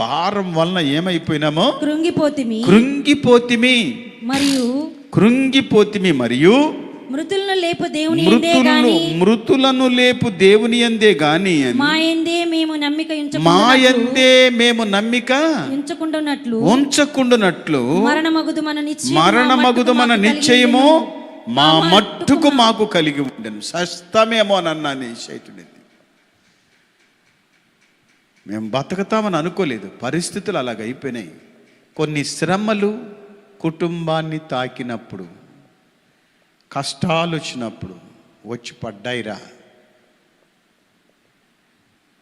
భారం వలన ఏమైపోయినామో కృంగిపోతిమి మరియు మృతులను లేపు దేవుని యందే గాని మాయందే మేము నమ్మిక ఉంచకుండునట్లు మరణమగుదు మన నిశ్చయము మా మట్టుకు మాకు కలిగి ఉండెను. సస్తమేమో నన్నాని శైతుడి. మేము బతకతామని అనుకోలేదు, పరిస్థితులు అలాగ అయిపోయినాయి. కొన్ని శ్రమలు కుటుంబాన్ని తాకినప్పుడు, కష్టాలు వచ్చినప్పుడు వచ్చి పడ్డాయిరా.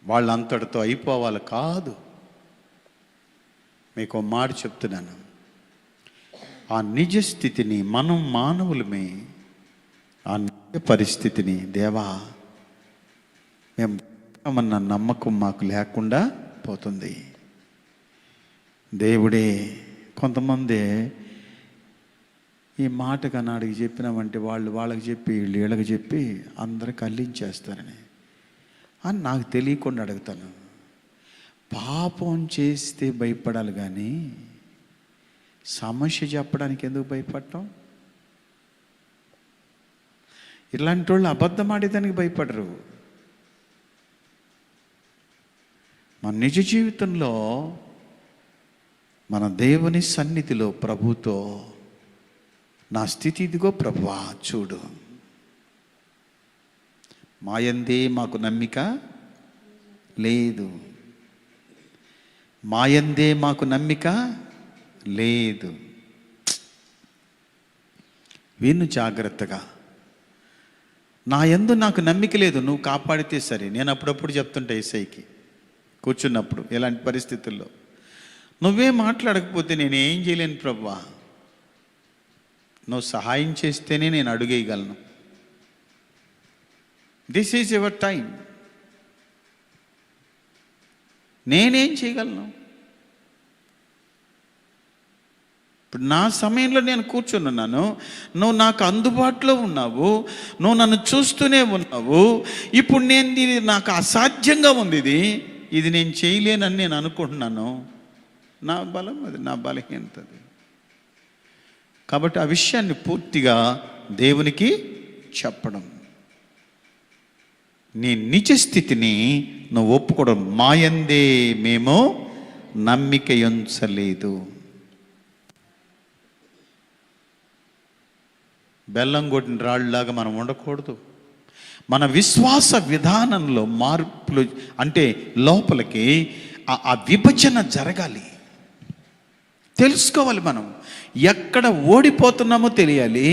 వాళ్ళంతటితో అయిపోవాలి కాదు. మీకు ఒక మాట చెప్తున్నాను, ఆ నిజ స్థితిని మనం మానవులమే, ఆ నిజ పరిస్థితిని దేవా మేము అన్న నమ్మకం మాకు లేకుండా పోతుంది. దేవుడే కొంతమంది ఈ మాట కన్నాడికి చెప్పినామంటే వాళ్ళకి చెప్పి వీళ్ళకి చెప్పి అందరికి అల్లించేస్తారని అని నాకు తెలియకుండా అడుగుతాను. పాపం చేస్తే భయపడాలి కానీ సమస్య చెప్పడానికి ఎందుకు భయపడటం? ఇలాంటి వాళ్ళు అబద్ధం ఆడేదానికి భయపడరు. మన నిజ జీవితంలో మన దేవుని సన్నిధిలో ప్రభుతో నా స్థితి ఇదిగో ప్రభువా చూడు, మాయందే మాకు నమ్మిక లేదు, మాయందే మాకు నమ్మిక లేదు. విను జాగ్రత్తగా. నా యందు నాకు నమ్మిక లేదు, నువ్వు కాపాడితే సరే. నేను అప్పుడప్పుడు చెప్తుంటా యేసయ్యకి కూర్చున్నప్పుడు, ఇలాంటి పరిస్థితుల్లో నువ్వే మాట్లాడకపోతే నేనేం చేయలేను ప్రభువా, నువ్వు సహాయం చేస్తేనే నేను అడుగేయగలను. This is your time. నేనేం చేయగలను? ఇప్పుడు నా సమయంలో నేను కూర్చున్నాను, నువ్వు నాకు అందుబాటులో ఉన్నావు, నువ్వు నన్ను చూస్తూనే ఉన్నావు. ఇప్పుడు ఇది నాకు అసాధ్యంగా ఉంది, ఇది నేను చేయలేనని నేను అనుకుంటున్నాను. నా బలం అది, నా బలహీనత అది. కాబట్టి ఆ విషయాన్ని పూర్తిగా దేవునికి చెప్పడం, నీ నిజ స్థితిని నువ్వు ఒప్పుకోవడం. మాయందే మేము నమ్మిక ఉంచలేదు. బెల్లం కొట్టిన రాళ్ళలాగా మనం ఉండకూడదు. మన విశ్వాస విధానంలో మార్పులు అంటే లోపలికి ఆ విభజన జరగాలి. తెలుసుకోవాలి మనం ఎక్కడ ఓడిపోతున్నామో తెలియాలి,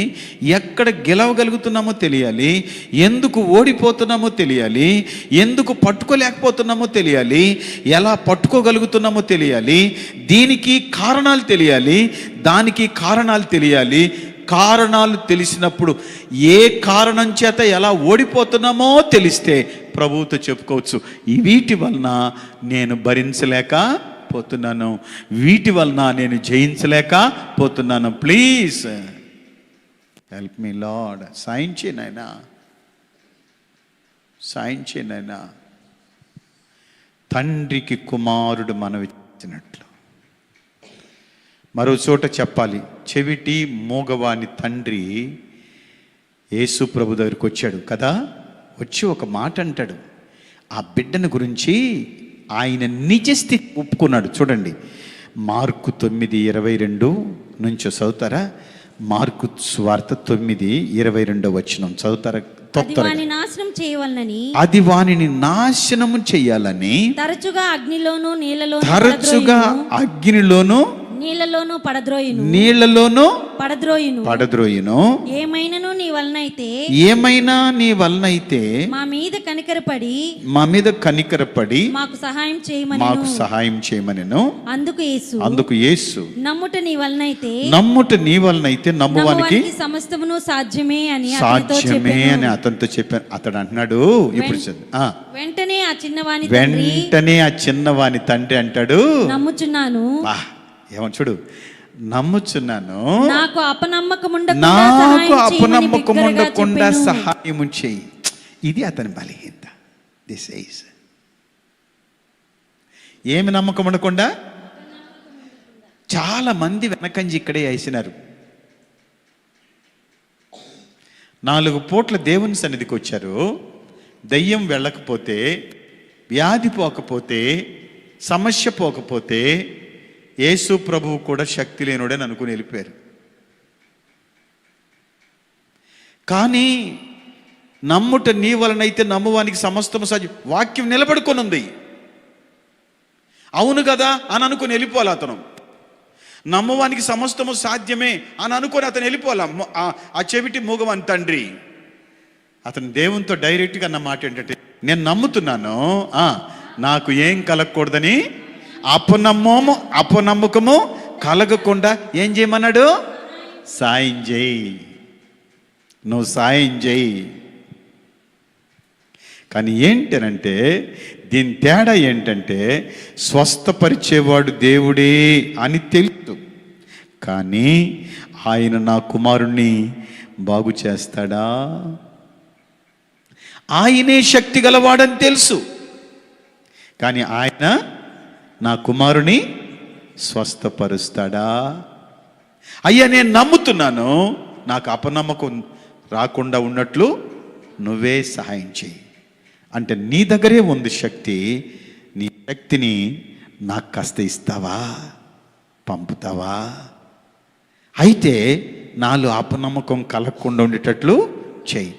ఎక్కడ గెలవగలుగుతున్నామో తెలియాలి, ఎందుకు ఓడిపోతున్నామో తెలియాలి, ఎందుకు పట్టుకోలేకపోతున్నామో తెలియాలి, ఎలా పట్టుకోగలుగుతున్నామో తెలియాలి, దీనికి కారణాలు తెలియాలి, దానికి కారణాలు తెలియాలి. కారణాలు తెలిసినప్పుడు ఏ కారణం చేత ఎలా ఓడిపోతున్నామో తెలిస్తే ప్రభువుతో చెప్పుకోవచ్చు, వీటి వలన నేను భరించలేకపోతున్నాను, వీటి వలన నేను జయించలేకపోతున్నాను. Please help me lord. సాయం చేయనైనా, సాయం చేయనైనా. తండ్రికి కుమారుడు మనవిచ్చినట్లు. మరో చోట చెప్పాలి, చెవిటి మూగవాని తండ్రి యేసు ప్రభు దగ్గరికి వచ్చాడు కదా, వచ్చి ఒక మాట అంటాడు. ఆ బిడ్డను గురించి ఆయన నిజస్థితి ఒప్పుకున్నాడు. చూడండి, మార్కు 9:22 నుంచి చదువుతారా? మార్కు సువార్త 9:22 చదువుతారా? అది వాని నాశనం చేయవలనని, అది వానిని నాశనము చెయ్యాలని తరచుగా అగ్నిలోను నీళ్లలోను నీళ్లలోను పడద్రోయును. ఏమైనా నీ వలనైతే మా మీద కనికరపడి మాకు సహాయం చేయమనెను. అందుకు యేసు నమ్ముట నీ వలనైతే నమ్మువానికి సమస్తమును సాధ్యమే అని అతనితో చెప్పాను. అతడు అంటున్నాడు, ఇప్పుడు వెంటనే ఆ చిన్నవాని తండ్రి అంటాడు, నమ్ముచున్నాను. ఏమని చూడు, నమ్ముచున్నాను, నాకు అపనమ్మకం ఉండకుండా సహాయము చేయి. ఇది అతని బలహీనత. దిస్ ఈజ్ ఏమి నమ్మకం ఉండకుండా. చాలా మంది వెనకంజి ఇక్కడే వేసినారు. 4 పూట్ల దేవుని సన్నిధికి వచ్చారు, దయ్యం వెళ్ళకపోతే, వ్యాధి పోకపోతే, సమస్య పోకపోతే యేసు ప్రభువు కూడా శక్తి లేనుడని అనుకుని వెళ్ళిపోయారు. కానీ నమ్ముట నీ వలనైతే నమ్మువానికి సమస్తము సాధ్యం. వాక్యం నిలబడుకొని ఉంది. అవును కదా అని అనుకుని వెళ్ళిపోవాలి అతను. నమ్మువానికి సమస్తము సాధ్యమే అని అనుకొని అతను వెళ్ళిపోవాలి. ఆ చెవిటి మూగవాని తండ్రి అతను దేవునితో డైరెక్ట్గా అన్న మాట ఏంటంటే, నేను నమ్ముతున్నాను, నాకు ఏం కలగకూడదని, అపనమ్మకము కలగకుండా ఏం చేయమన్నాడు? సాయం చేయి, నువ్వు సాయం చేయి. కానీ ఏంటనంటే, దీని తేడా ఏంటంటే, స్వస్థపరిచేవాడు దేవుడే అని తెలుసు, కానీ ఆయన నా కుమారుణ్ణి బాగు చేస్తాడా, ఆయనే శక్తి గలవాడని తెలుసు, కానీ ఆయన నా కుమారుని స్వస్థపరుస్తాడా? అయ్యా నేను నమ్ముతున్నాను, నాకు అపనమ్మకం రాకుండా ఉన్నట్లు నువ్వే సహాయం చేయి అంటే, నీ దగ్గరే ఉంది శక్తి. నీ శక్తిని నాకు కాస్త ఇస్తావా, పంపుతావా? అయితే నాలో అపనమ్మకం కలగకుండా ఉండేటట్లు చేయి.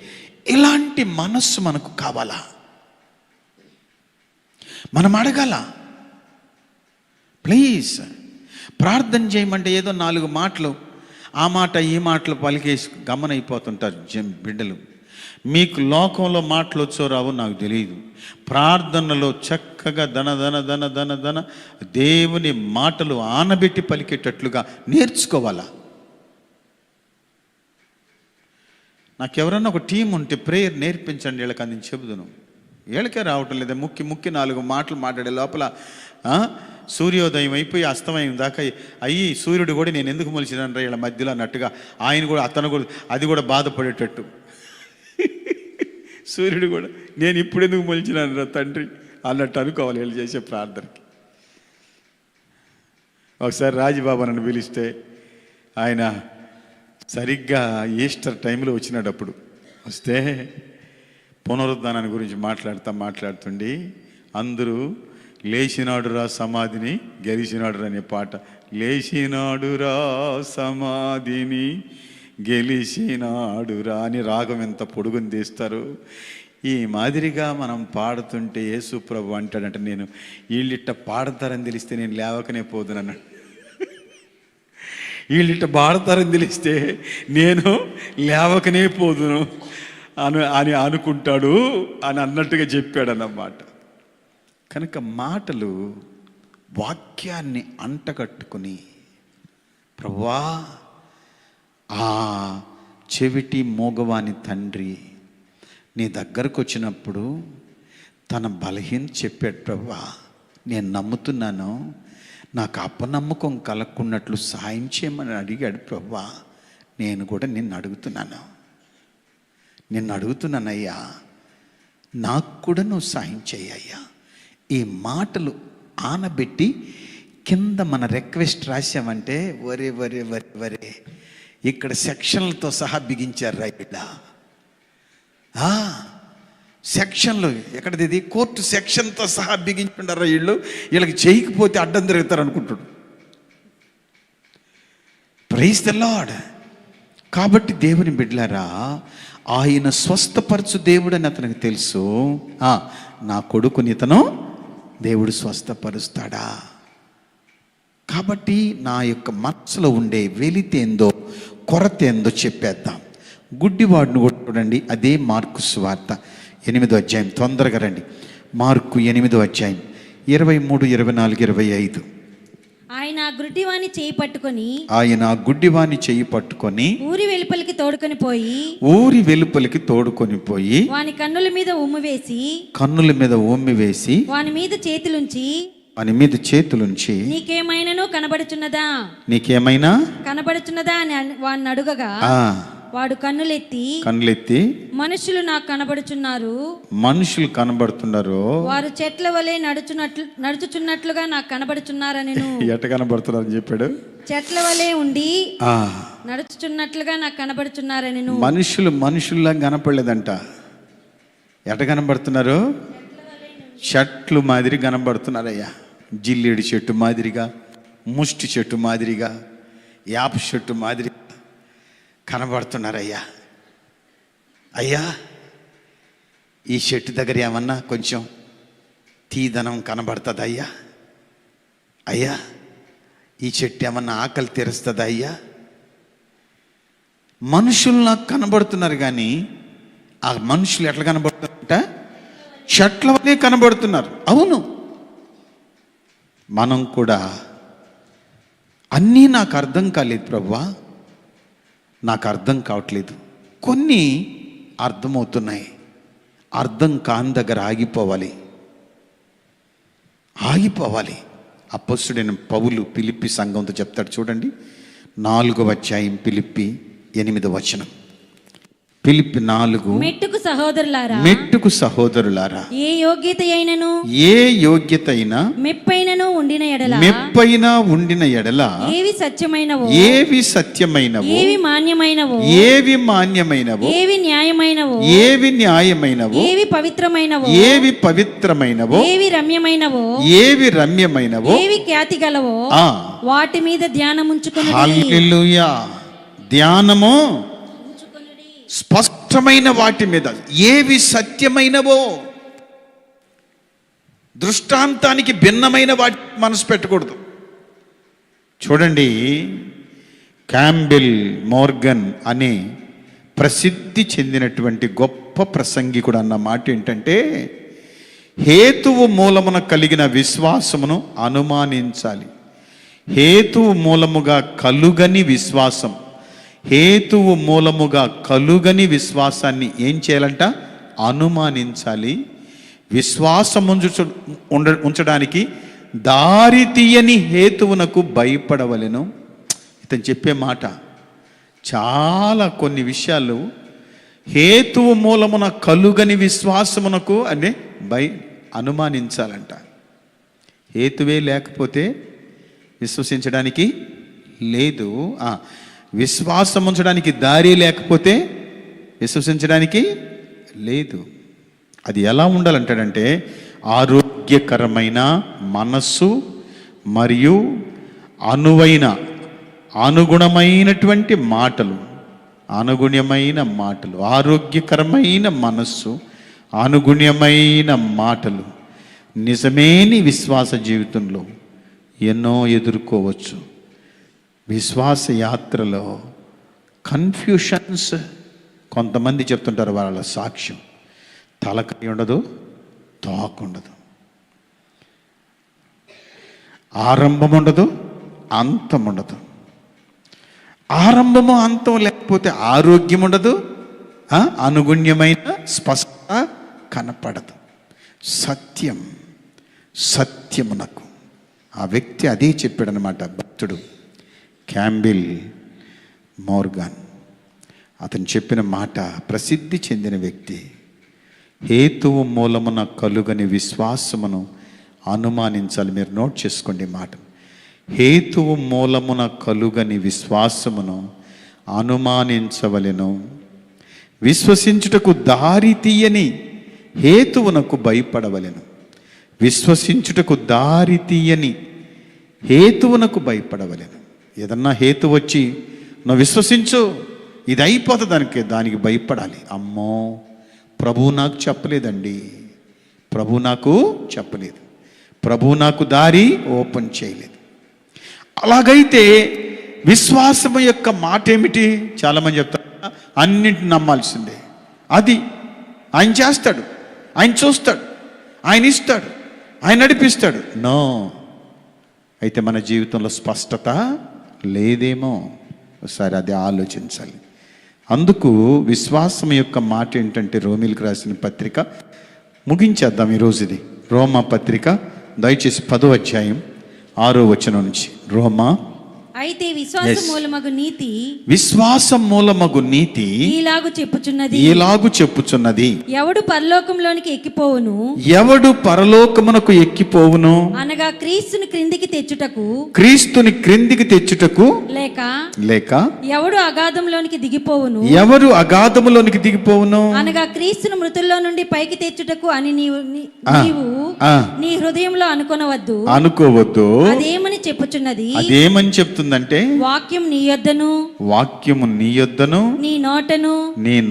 ఇలాంటి మనస్సు మనకు కావాలా? మనం అడగాల, ప్లీజ్ ప్రార్థన చేయమంటే ఏదో 4 మాటలు, ఆ మాట ఈ మాటలు పలికేసి గమనైపోతుంటారు బిడ్డలు. మీకు లోకంలో మాటలు వచ్చో రావో నాకు తెలియదు. ప్రార్థనలో చక్కగా దన దేవుని మాటలు ఆనబెట్టి పలికేటట్లుగా నేర్చుకోవాలా. నాకెవరన్నా ఒక టీం ఉంటే ప్రేయర్ నేర్పించండి వీళ్ళకి అని చెబుదును. వీళ్ళకే రావటం లేదా. ముక్కి 4 మాటలు మాట్లాడే లోపల సూర్యోదయం అయిపోయి అస్తమయం దాకా అయ్యి సూర్యుడు కూడా నేను ఎందుకు మొలిచినాను రా వీళ్ళ మధ్యలో అన్నట్టుగా, ఆయన కూడా అతను కూడా అది కూడా బాధపడేటట్టు, సూర్యుడు కూడా నేను ఇప్పుడు ఎందుకు మొలిచినాను రా తండ్రి అన్నట్టు అనుకోవాలి వీళ్ళు చేసే ప్రార్థనకి. ఒకసారి రాజబాబు నన్ను పిలిస్తే, ఆయన సరిగ్గా ఈస్టర్ టైంలో వచ్చినాడు. అప్పుడు వస్తే పునరుద్ధానాన్ని గురించి మాట్లాడుతుండి అందరూ లేచినాడురా సమాధిని గెలిచినాడురా అనే పాట, లేచినాడురా సమాధిని గెలిచినాడురా అని రాగం ఎంత పొడుగుని తీస్తారు. ఈ మాదిరిగా మనం పాడుతుంటే యేసు ప్రభు అంటాడంటే, నేను వీళ్ళిట్ట పాడతారని తెలిస్తే నేను లేవకనే పోదునన్నాడు. వీళ్ళిట్ట పాడతారని తెలిస్తే నేను లేవకనే పోదును అని అనుకుంటాడు అని అన్నట్టుగా చెప్పాడు అన్నమాట. కనుక మాటలు వాక్యాన్ని అంటగట్టుకుని, ప్రభువా ఆ చెవిటి మూగవాని తండ్రి నీ దగ్గరకు వచ్చినప్పుడు తన బలహీన చెప్పాడు, ప్రభువా నేను నమ్ముతున్నాను, నాకు అపనమ్మకం కలగకున్నట్లు సాయం చేయమని అడిగాడు. ప్రభువా నేను కూడా నిన్ను అడుగుతున్నానయ్యా, నాకు కూడా నువ్వు సాయం చేయ్యా. ఈ మాటలు ఆనబెట్టి కింద మన రిక్వెస్ట్ రాసామంటే వరే వరే వరే వరే ఇక్కడ సెక్షన్లతో సహా బిగించారు రైట్. సెక్షన్లు ఎక్కడిది, ఇది కోర్టు సెక్షన్తో సహా బిగించుంటారా వీళ్ళు. వీళ్ళకి చేయకపోతే అడ్డం తిరుగుతారు అనుకుంటాడు. Praise the Lord. కాబట్టి దేవుని బిడ్డలారా, ఆయన స్వస్థపరచు దేవుడు అని అతనికి తెలుసు. నా కొడుకుని ఇతను దేవుడు స్వస్థపరుస్తాడా. కాబట్టి నా యొక్క మనసులో ఉండే వెలితేందో కొరత ఏందో చెప్పేద్దాం. గుడ్డివాడిని కూడా చూడండి, అదే మార్కు సువార్త 8వ అధ్యాయం. తొందరగా రండి. మార్కు 8వ అధ్యాయం 23, 24, 25. ఆయన ఆ గుడ్డివాని చేయి పట్టుకొని ఊరి వెలుపలికి తోడుకొని పోయి వాని కన్నుల మీద ఉమ్మి వేసి వాని మీద చేతులుంచి నీకేమైనా కనబడుచున్నదా అని వాడిని అడుగగా వాడు కన్నులెత్తి మనుషులు నాకు కనబడుచున్నారు, వారు చెట్ల వలె నడుచుచున్నట్లుగా నాకు కనబడుచున్నారని. ఎట కనబడుతున్నారని చెప్పాడు. చెట్ల వలె ఉండి నడుచుచున్నట్లుగా నాకు కనబడుచున్నారని. మనుషుల్లా కనపడలేదంట. ఎట కనబడుతున్నారు? చెట్లు మాదిరి కనబడుతున్నారయ్యా. జిల్లేడు చెట్టు మాదిరిగా, ముష్టి చెట్టు మాదిరిగా, యాప చెట్టు మాదిరిగా కనబడుతున్నారయ్యా. అయ్యా, ఈ చెట్టు దగ్గర ఏమన్నా కొంచెం తీదనం కనబడుతుందా అయ్యా? అయ్యా, ఈ చెట్టు ఏమన్నా ఆకలి తీరుస్తుందా అయ్యా? మనుషులు నాకు కనబడుతున్నారు, కానీ ఆ మనుషులు ఎట్లా కనబడుతున్నారంట? చెట్ల వలె కనబడుతున్నారు. అవును, మనం కూడా అన్నీ నాకు అర్థం కాలేదు ప్రభువా, నాకు అర్థం కావట్లేదు. కొన్ని అర్థమవుతున్నాయి. అర్థం కాని దగ్గర ఆగిపోవాలి. అపొస్తలుడైన పౌలు ఫిలిప్పి సంఘంతో చెప్తాడు చూడండి. 4వ అధ్యాయం ఫిలిప్పి 8వ వచనం. ఫిలిప్పి 4. మెట్టుకు సహోదరులారా, ఏ యోగ్యత అయినా మెప్పైన ఉండిన ఎడల ఏవి సత్యమైనవో, ఏవి మాన్యమైనవో, ఏవి న్యాయమైనవో, ఏవి పవిత్రమైనవో, ఏవి రమ్యమైనవో, ఏవి ఖ్యాతి గలవో, వాటి మీద ధ్యానముంచుకొనుడి. హల్లెలూయా. ధ్యానము స్పష్టమైన వాటి మీద. ఏవి సత్యమైనవో, దృష్టాంతానికి భిన్నమైన వాటి మనసు పెట్టకూడదు. చూడండి, క్యాంబెల్ మోర్గన్ అనే ప్రసిద్ధి చెందినటువంటి గొప్ప ప్రసంగికుడు అన్న మాట ఏంటంటే, హేతువు మూలమున కలిగిన విశ్వాసమును అనుమానించాలి. హేతువు మూలముగా కలుగని విశ్వాసం, హేతువు మూలముగా కలుగని విశ్వాసాన్ని ఏం చేయాలంట? అనుమానించాలి. విశ్వాసం ఉంచడానికి దారి తీయని హేతువునకు భయపడవలెను. ఇతను చెప్పే మాట చాలా కొన్ని విషయాలు హేతువు మూలమున కలుగని విశ్వాసమునకు అంటే అనుమానించాలంట. హేతువే లేకపోతే విశ్వసించడానికి లేదు. విశ్వాసం ఉంచడానికి దారి లేకపోతే విశ్వసించడానికి లేదు. అది ఎలా ఉండాలంటాడంటే, ఆరోగ్యకరమైన మనస్సు మరియు అనుగుణమైనటువంటి మాటలు. ఆరోగ్యకరమైన మనస్సు, అనుగుణ్యమైన మాటలు. నిజమేని విశ్వాస జీవితంలో ఎన్నో ఎదుర్కోవచ్చు. విశ్వాస యాత్రలో కన్ఫ్యూషన్స్. కొంతమంది చెప్తుంటారు వాళ్ళ సాక్ష్యం, తలకాయ ఉండదు, తోకుండదు, ఆరంభం ఉండదు, అంతం ఉండదు. ఆరంభము అంతం లేకపోతే ఆరోగ్యం ఉండదు, అనుగుణ్యమైన స్పష్టత కనపడదు. సత్యమునకు ఆ వ్యక్తి అదే చెప్పాడనమాట, భక్తుడు క్యాంబెల్ మోర్గన్. అతను చెప్పిన మాట ప్రసిద్ధి చెందిన వ్యక్తి. హేతువు మూలమున కలుగని విశ్వాసమును అనుమానించాలి. మీరు నోట్ చేసుకోండి ఈ మాట. హేతువు మూలమున కలుగని విశ్వాసమును అనుమానించవలెను. విశ్వసించుటకు దారి తీయని హేతువునకు భయపడవలెను. విశ్వసించుటకు దారి తీయని హేతువునకు భయపడవలెను. ఏదన్నా హేతు వచ్చి నువ్వు విశ్వసించు, ఇది అయిపోతుంది, దానికి భయపడాలి. అమ్మో, ప్రభువు నాకు చెప్పలేదండి, ప్రభువు నాకు చెప్పలేదు, ప్రభువు నాకు దారి ఓపెన్ చేయలేదు. అలాగైతే విశ్వాసం యొక్క మాట ఏమిటి? చాలామంది చెప్తారు అన్నింటిని నమ్మాల్సిందే. అది ఆయన చేస్తాడు, ఆయన చూస్తాడు, ఆయన ఇస్తాడు, ఆయన నడిపిస్తాడు. నో, అయితే మన జీవితంలో స్పష్టత లేదేమో, ఒకసారి అది ఆలోచించాలి. అందుకు విశ్వాసం యొక్క మాట ఏంటంటే, రోమీలకు రాసిన పత్రిక ముగించేద్దాం ఈరోజు. ఇది రోమా పత్రిక, దయచేసి 10వ అధ్యాయం 6వ వచనం నుంచి. రోమా అయితే విశ్వాసం మూలమగు నీతి, విశ్వాసం మూలమగు నీతి ఈలాగు చెప్పుచున్నది, ఎవడు పరలోకంలోనికి ఎక్కిపోవును, ఎవడు పరలోకమునకు ఎక్కిపోవును, అనగా క్రీస్తుని క్రిందికి తెచ్చుటకు, క్రీస్తుని క్రిందికి తెచ్చుటకు, లేక ఎవడు అగాధంలోనికి దిగిపోవును, ఎవరు అగాధములోనికి దిగిపోవును, అనగా క్రీస్తుని మృతుల్లో నుండి పైకి తెచ్చుటకు అని నీవు నీ హృదయంలో అనుకోవద్దు. అదేమని చెప్పుచున్నది? అదేమని చెప్తుందంటే, వాక్యం నీ యొద్దను, వాక్యము నీ యొద్దను, నీ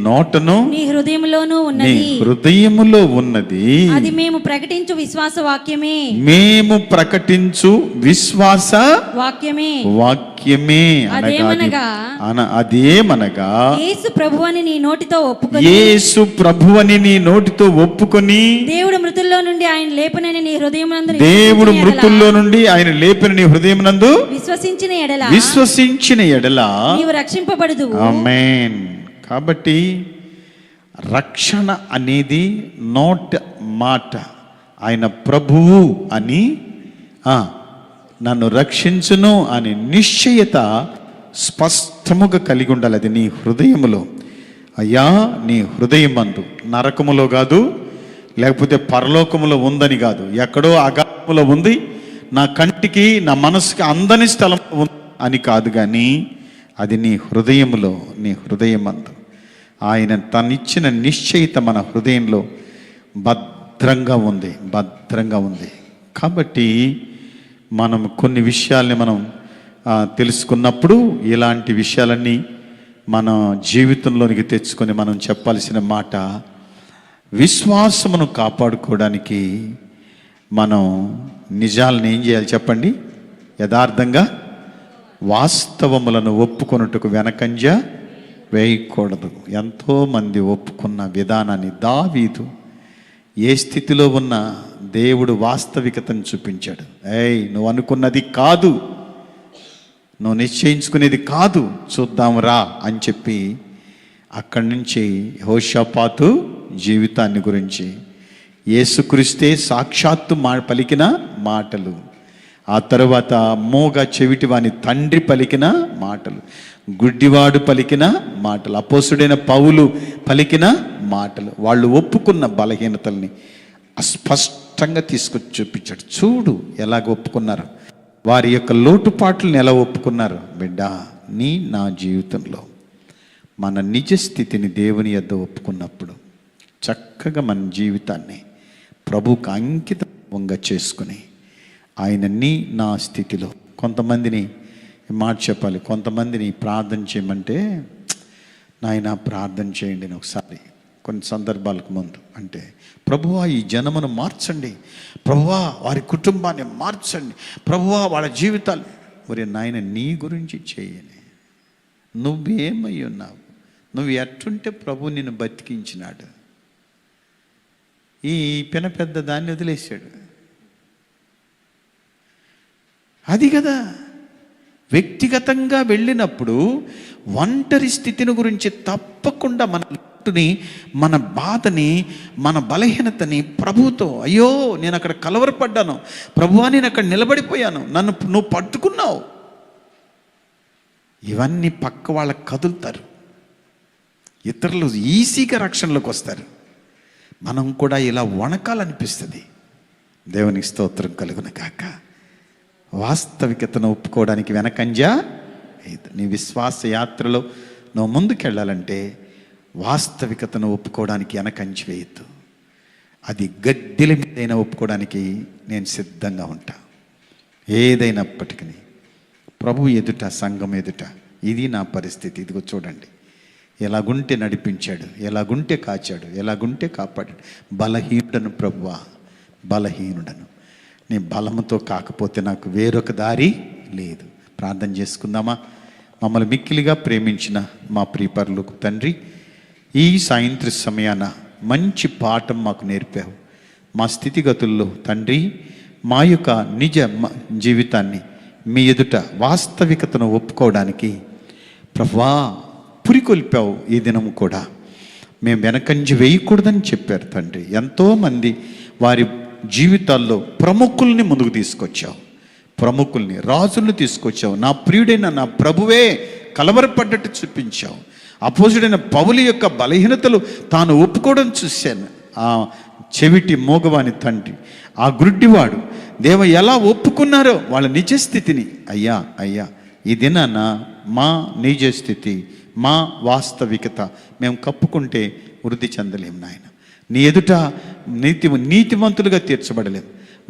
నోటను, నీ హృదయములోను ఉన్నది, హృదయములో ఉన్నది. అది మేము ప్రకటించు విశ్వాస వాక్యమే, మేము ప్రకటించు విశ్వాస వాక్యమే. అదేమనగా యేసు ప్రభువని నీ నోటితో ఒప్పుకొని, దేవుడు మృతుల్లో నుండి ఆయన లేపనని నీ హృదయమునందు విశ్వసించిన ఎడల నీవు రక్షింపబడుదువు. ఆమేన్. కాబట్టి రక్షణ అనేది నోట్ మాట. ఆయన ప్రభువు అని, నన్ను రక్షించును అని నిశ్చయత స్పష్టముగా కలిగి ఉండాలి. అది నీ హృదయములో. అయ్యా, నీ హృదయమందు నరకములో కాదు, లేకపోతే పరలోకములో ఉందని కాదు, ఎక్కడో అగాధములో ఉంది, నా కంటికి నా మనసుకి అందని స్థలం అని కాదు, కానీ అది నీ హృదయములో, నీ హృదయమందు ఆయన తనిచ్చిన నిశ్చయిత మన హృదయంలో భద్రంగా ఉంది. కాబట్టి మనం కొన్ని విషయాల్ని మనం తెలుసుకున్నప్పుడు ఇలాంటి విషయాలన్నీ మన జీవితంలోనికి తెచ్చుకొని మనం చెప్పాల్సిన మాట, విశ్వాసమును కాపాడుకోవడానికి మనం నిజాలను ఏం చేయాలి చెప్పండి? యథార్థంగా వాస్తవములను ఒప్పుకొనుటకు వెనకంజ వేయకూడదు. ఎంతోమంది ఒప్పుకున్న విధానాన్ని దావీదు ఏ స్థితిలో ఉన్నా దేవుడు వాస్తవికతను చూపించాడు. నువ్వు అనుకున్నది కాదు, నువ్వు నిశ్చయించుకునేది కాదు, చూద్దాం రా అని చెప్పి అక్కడి నుంచి యెహోషాపాతు జీవితాన్ని గురించి, యేసుక్రీస్తే సాక్షాత్తు పలికిన మాటలు, ఆ తర్వాత మోగ చెవిటి వాని తండ్రి పలికిన మాటలు, గుడ్డివాడు పలికిన మాటలు, అపోస్తుడైన పౌలు పలికిన మాటలు, వాళ్ళు ఒప్పుకున్న బలహీనతల్ని అస్పష్టంగా తీసుకొచ్చి చూపించాడు. చూడు ఎలాగ ఒప్పుకున్నారు, వారి యొక్క లోటుపాట్లను ఎలా ఒప్పుకున్నారు. బిడ్డ, నా జీవితంలో మన నిజ స్థితిని దేవుని యొద్ద ఒప్పుకున్నప్పుడు చక్కగా మన జీవితాన్ని ప్రభువుకు అంకితంగా చేసుకుని ఆయనని నా స్థితిలో, కొంతమందిని మాట చెప్పాలి, కొంతమందిని ప్రార్థన చేయమంటే, నాయన ప్రార్థన చేయండి అని ఒకసారి కొన్ని సందర్భాలకు ముందు అంటే, ప్రభువా ఈ జనమును మార్చండి, ప్రభువా వారి కుటుంబాన్ని మార్చండి, ప్రభువా వాళ్ళ జీవితాలు. ఒరే నాయన, నీ గురించి చేయని, నువ్వేమై ఉన్నావు, నువ్వు ఎట్టుంటే ప్రభు నిన్ను బతికించినాడు. ఈ పెద్ద దాన్ని వదిలేశాడు. అది కదా, వ్యక్తిగతంగా వెళ్ళినప్పుడు ఒంటరి స్థితిని గురించి తప్పకుండా మన లోటుని, మన బాధని, మన బలహీనతని ప్రభువుతో, అయ్యో నేను అక్కడ కలవరపడ్డాను ప్రభువా, నేను అక్కడ నిలబడిపోయాను, నువ్వు పట్టుకున్నావు, ఇవన్నీ పక్క వాళ్ళకి కదులుతారు. ఇతరులు ఈజీగా రక్షణలోకి వస్తారు. మనం కూడా ఇలా వణకాలనిపిస్తుంది. దేవునికి స్తోత్రం కలుగును గాక. వాస్తవికతను ఒప్పుకోవడానికి వెనకంజా లేదు. నీ విశ్వాస యాత్రలో నువ్వు ముందుకెళ్ళాలంటే వాస్తవికతను ఒప్పుకోవడానికి వెనకంచి వేయద్దు. అది గద్దెల మీదైనా ఒప్పుకోవడానికి నేను సిద్ధంగా ఉంటా. ఏదైనప్పటికీ ప్రభు ఎదుట, సంఘం ఎదుట, ఇది నా పరిస్థితి, ఇదిగో చూడండి, ఎలాగుంటే నడిపించాడు, ఎలాగుంటే కాచాడు, ఎలాగుంటే కాపాడాడు. బలహీనుడను ప్రభువా, బలహీనుడను. నీ బలముతో కాకపోతే నాకు వేరొక దారి లేదు. ప్రార్థన చేసుకుందామా? మమ్మల్ని మిక్కిలిగా ప్రేమించిన మా ప్రియపరులకు తండ్రి, ఈ సాయంత్రం సమయాన మంచి పాఠం మాకు నేర్పావు. మా స్థితిగతుల్లో తండ్రి, మా యొక్క నిజ జీవితాన్ని మీ ఎదుట వాస్తవికతను ఒప్పుకోవడానికి ప్రభువా పురికొల్పావు. ఈ దినము కూడా మేము వెనకంజి వేయకూడదని చెప్పారు తండ్రి. ఎంతోమంది వారి జీవితాల్లో ప్రముఖుల్ని ముందుకు తీసుకొచ్చావు, ప్రముఖుల్ని, రాజుల్ని తీసుకొచ్చావు. నా ప్రియుడైన నా ప్రభువే కలవరపడ్డట్టు చూపించావు. అపోజిడైన పౌలు యొక్క బలహీనతలు తాను ఒప్పుకోవడం చూశాను. ఆ చెవిటి మోగవాని తండ్రి, ఆ గుడ్డివాడు దేవ ఎలా ఒప్పుకున్నారో వాళ్ళ నిజస్థితిని. అయ్యా అయ్యా, ఈ దినాన మా నిజస్థితి, మా వాస్తవికత మేము కప్పుకుంటే వృద్ధి చెందలేం నాయన. నీ ఎదుట నీతిమంతులుగా తీర్చబడలేం.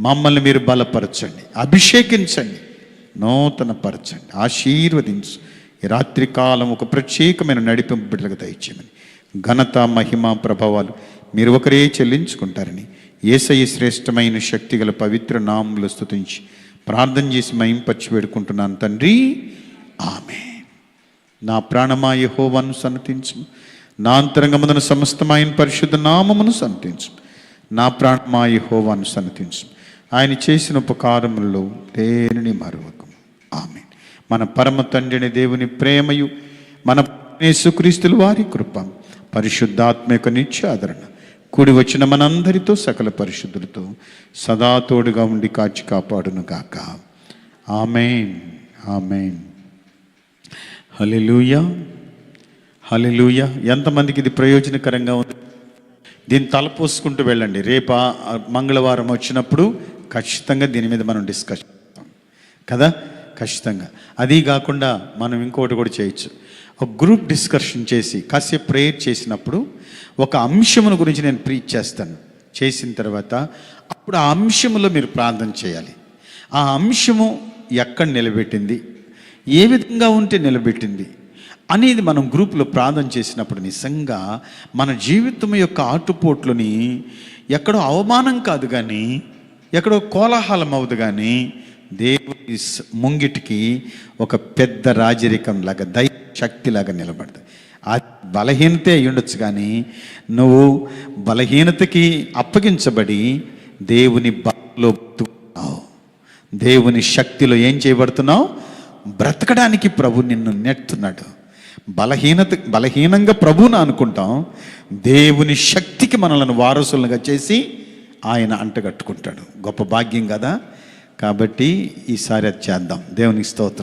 మమ్మల్ని మీరు బలపరచండి, అభిషేకించండి, నూతన పరచండి, ఆశీర్వదించు. ఈ రాత్రికాలం ఒక ప్రత్యేకమైన నడిపింపు బిడ్డలకు దయచేయమని, ఘనత, మహిమ, ప్రభావాలు మీరు ఒకరే చెల్లించుకుంటారని యేసయ్య శ్రేష్టమైన శక్తిగల పవిత్ర నామములో స్తుతించి ప్రార్థన చేసి మహింపరచి వేడుకుంటున్నాను తండ్రి, ఆమేన్. నా ప్రాణమా యెహోవాను సన్నతించు, నా అంతరంగమున సమస్తమైన పరిశుద్ధ నామమును సన్నతించు. నా ప్రాణమా యెహోవాను సన్నతించు, ఆయన చేసిన ఉపకారములలో దేనిని మరువకు. ఆమేన్. మన పరమ తండ్రిని దేవుని ప్రేమయు, మన యేసుక్రీస్తుల వారి కృప, పరిశుద్ధాత్మ యొక్క నిత్య ఆదరణ కూడి వచ్చిన మనందరితో, సకల పరిశుద్ధులతో సదా తోడుగా ఉండి కాచి కాపాడును గాక. ఆమేన్, ఆమేన్. హల్లెలూయా, హల్లెలూయా. ఎంతమందికి ఇది ప్రయోజనకరంగా ఉంది? దీన్ని తలపోసుకుంటూ వెళ్ళండి. రేపు మంగళవారం వచ్చినప్పుడు ఖచ్చితంగా దీని మీద మనం డిస్కస్ చేస్తాం కదా, ఖచ్చితంగా. అది కాకుండా మనం ఇంకోటి కూడా చేయొచ్చు. ఒక గ్రూప్ డిస్కషన్ చేసి కాసేపు ప్రేయర్ చేసినప్పుడు ఒక అంశమును గురించి నేను ప్రీచ్ చేస్తాను. చేసిన తర్వాత అప్పుడు ఆ అంశములో మీరు ప్రార్థన చేయాలి. ఆ అంశము ఎక్కడ నిలబెట్టింది, ఏ విధంగా ఉంటే నిలబెట్టింది అనేది మనం గ్రూప్లో ప్రార్థన చేసినప్పుడు నిజంగా మన జీవితం యొక్క ఆటుపోట్లని ఎక్కడో అవమానం కాదు కానీ, ఎక్కడో కోలాహలం అవ్వదు కానీ, దేవుని ముంగిటికి ఒక పెద్ద రాజరికం లాగా, దైవ శక్తిలాగా నిలబడదు. ఆ బలహీనతే అయి ఉండొచ్చు కానీ నువ్వు బలహీనతకి అప్పగించబడి దేవుని బలంలో బ్రతుకుతున్నావు, దేవుని శక్తిలో ఏం చేయబడుతున్నావు, బ్రతకడానికి ప్రభు నిన్ను నెట్టున్నాడు. బలహీనంగా ప్రభువును అనుకుంటాం, దేవుని శక్తికి మనలను వారసులుగా చేసి ఆయన అంటగట్టుకుంటాడు. గొప్ప భాగ్యం కదా. కాబట్టి ఈసారి అది చేద్దాం. దేవునికి స్తోత్రం.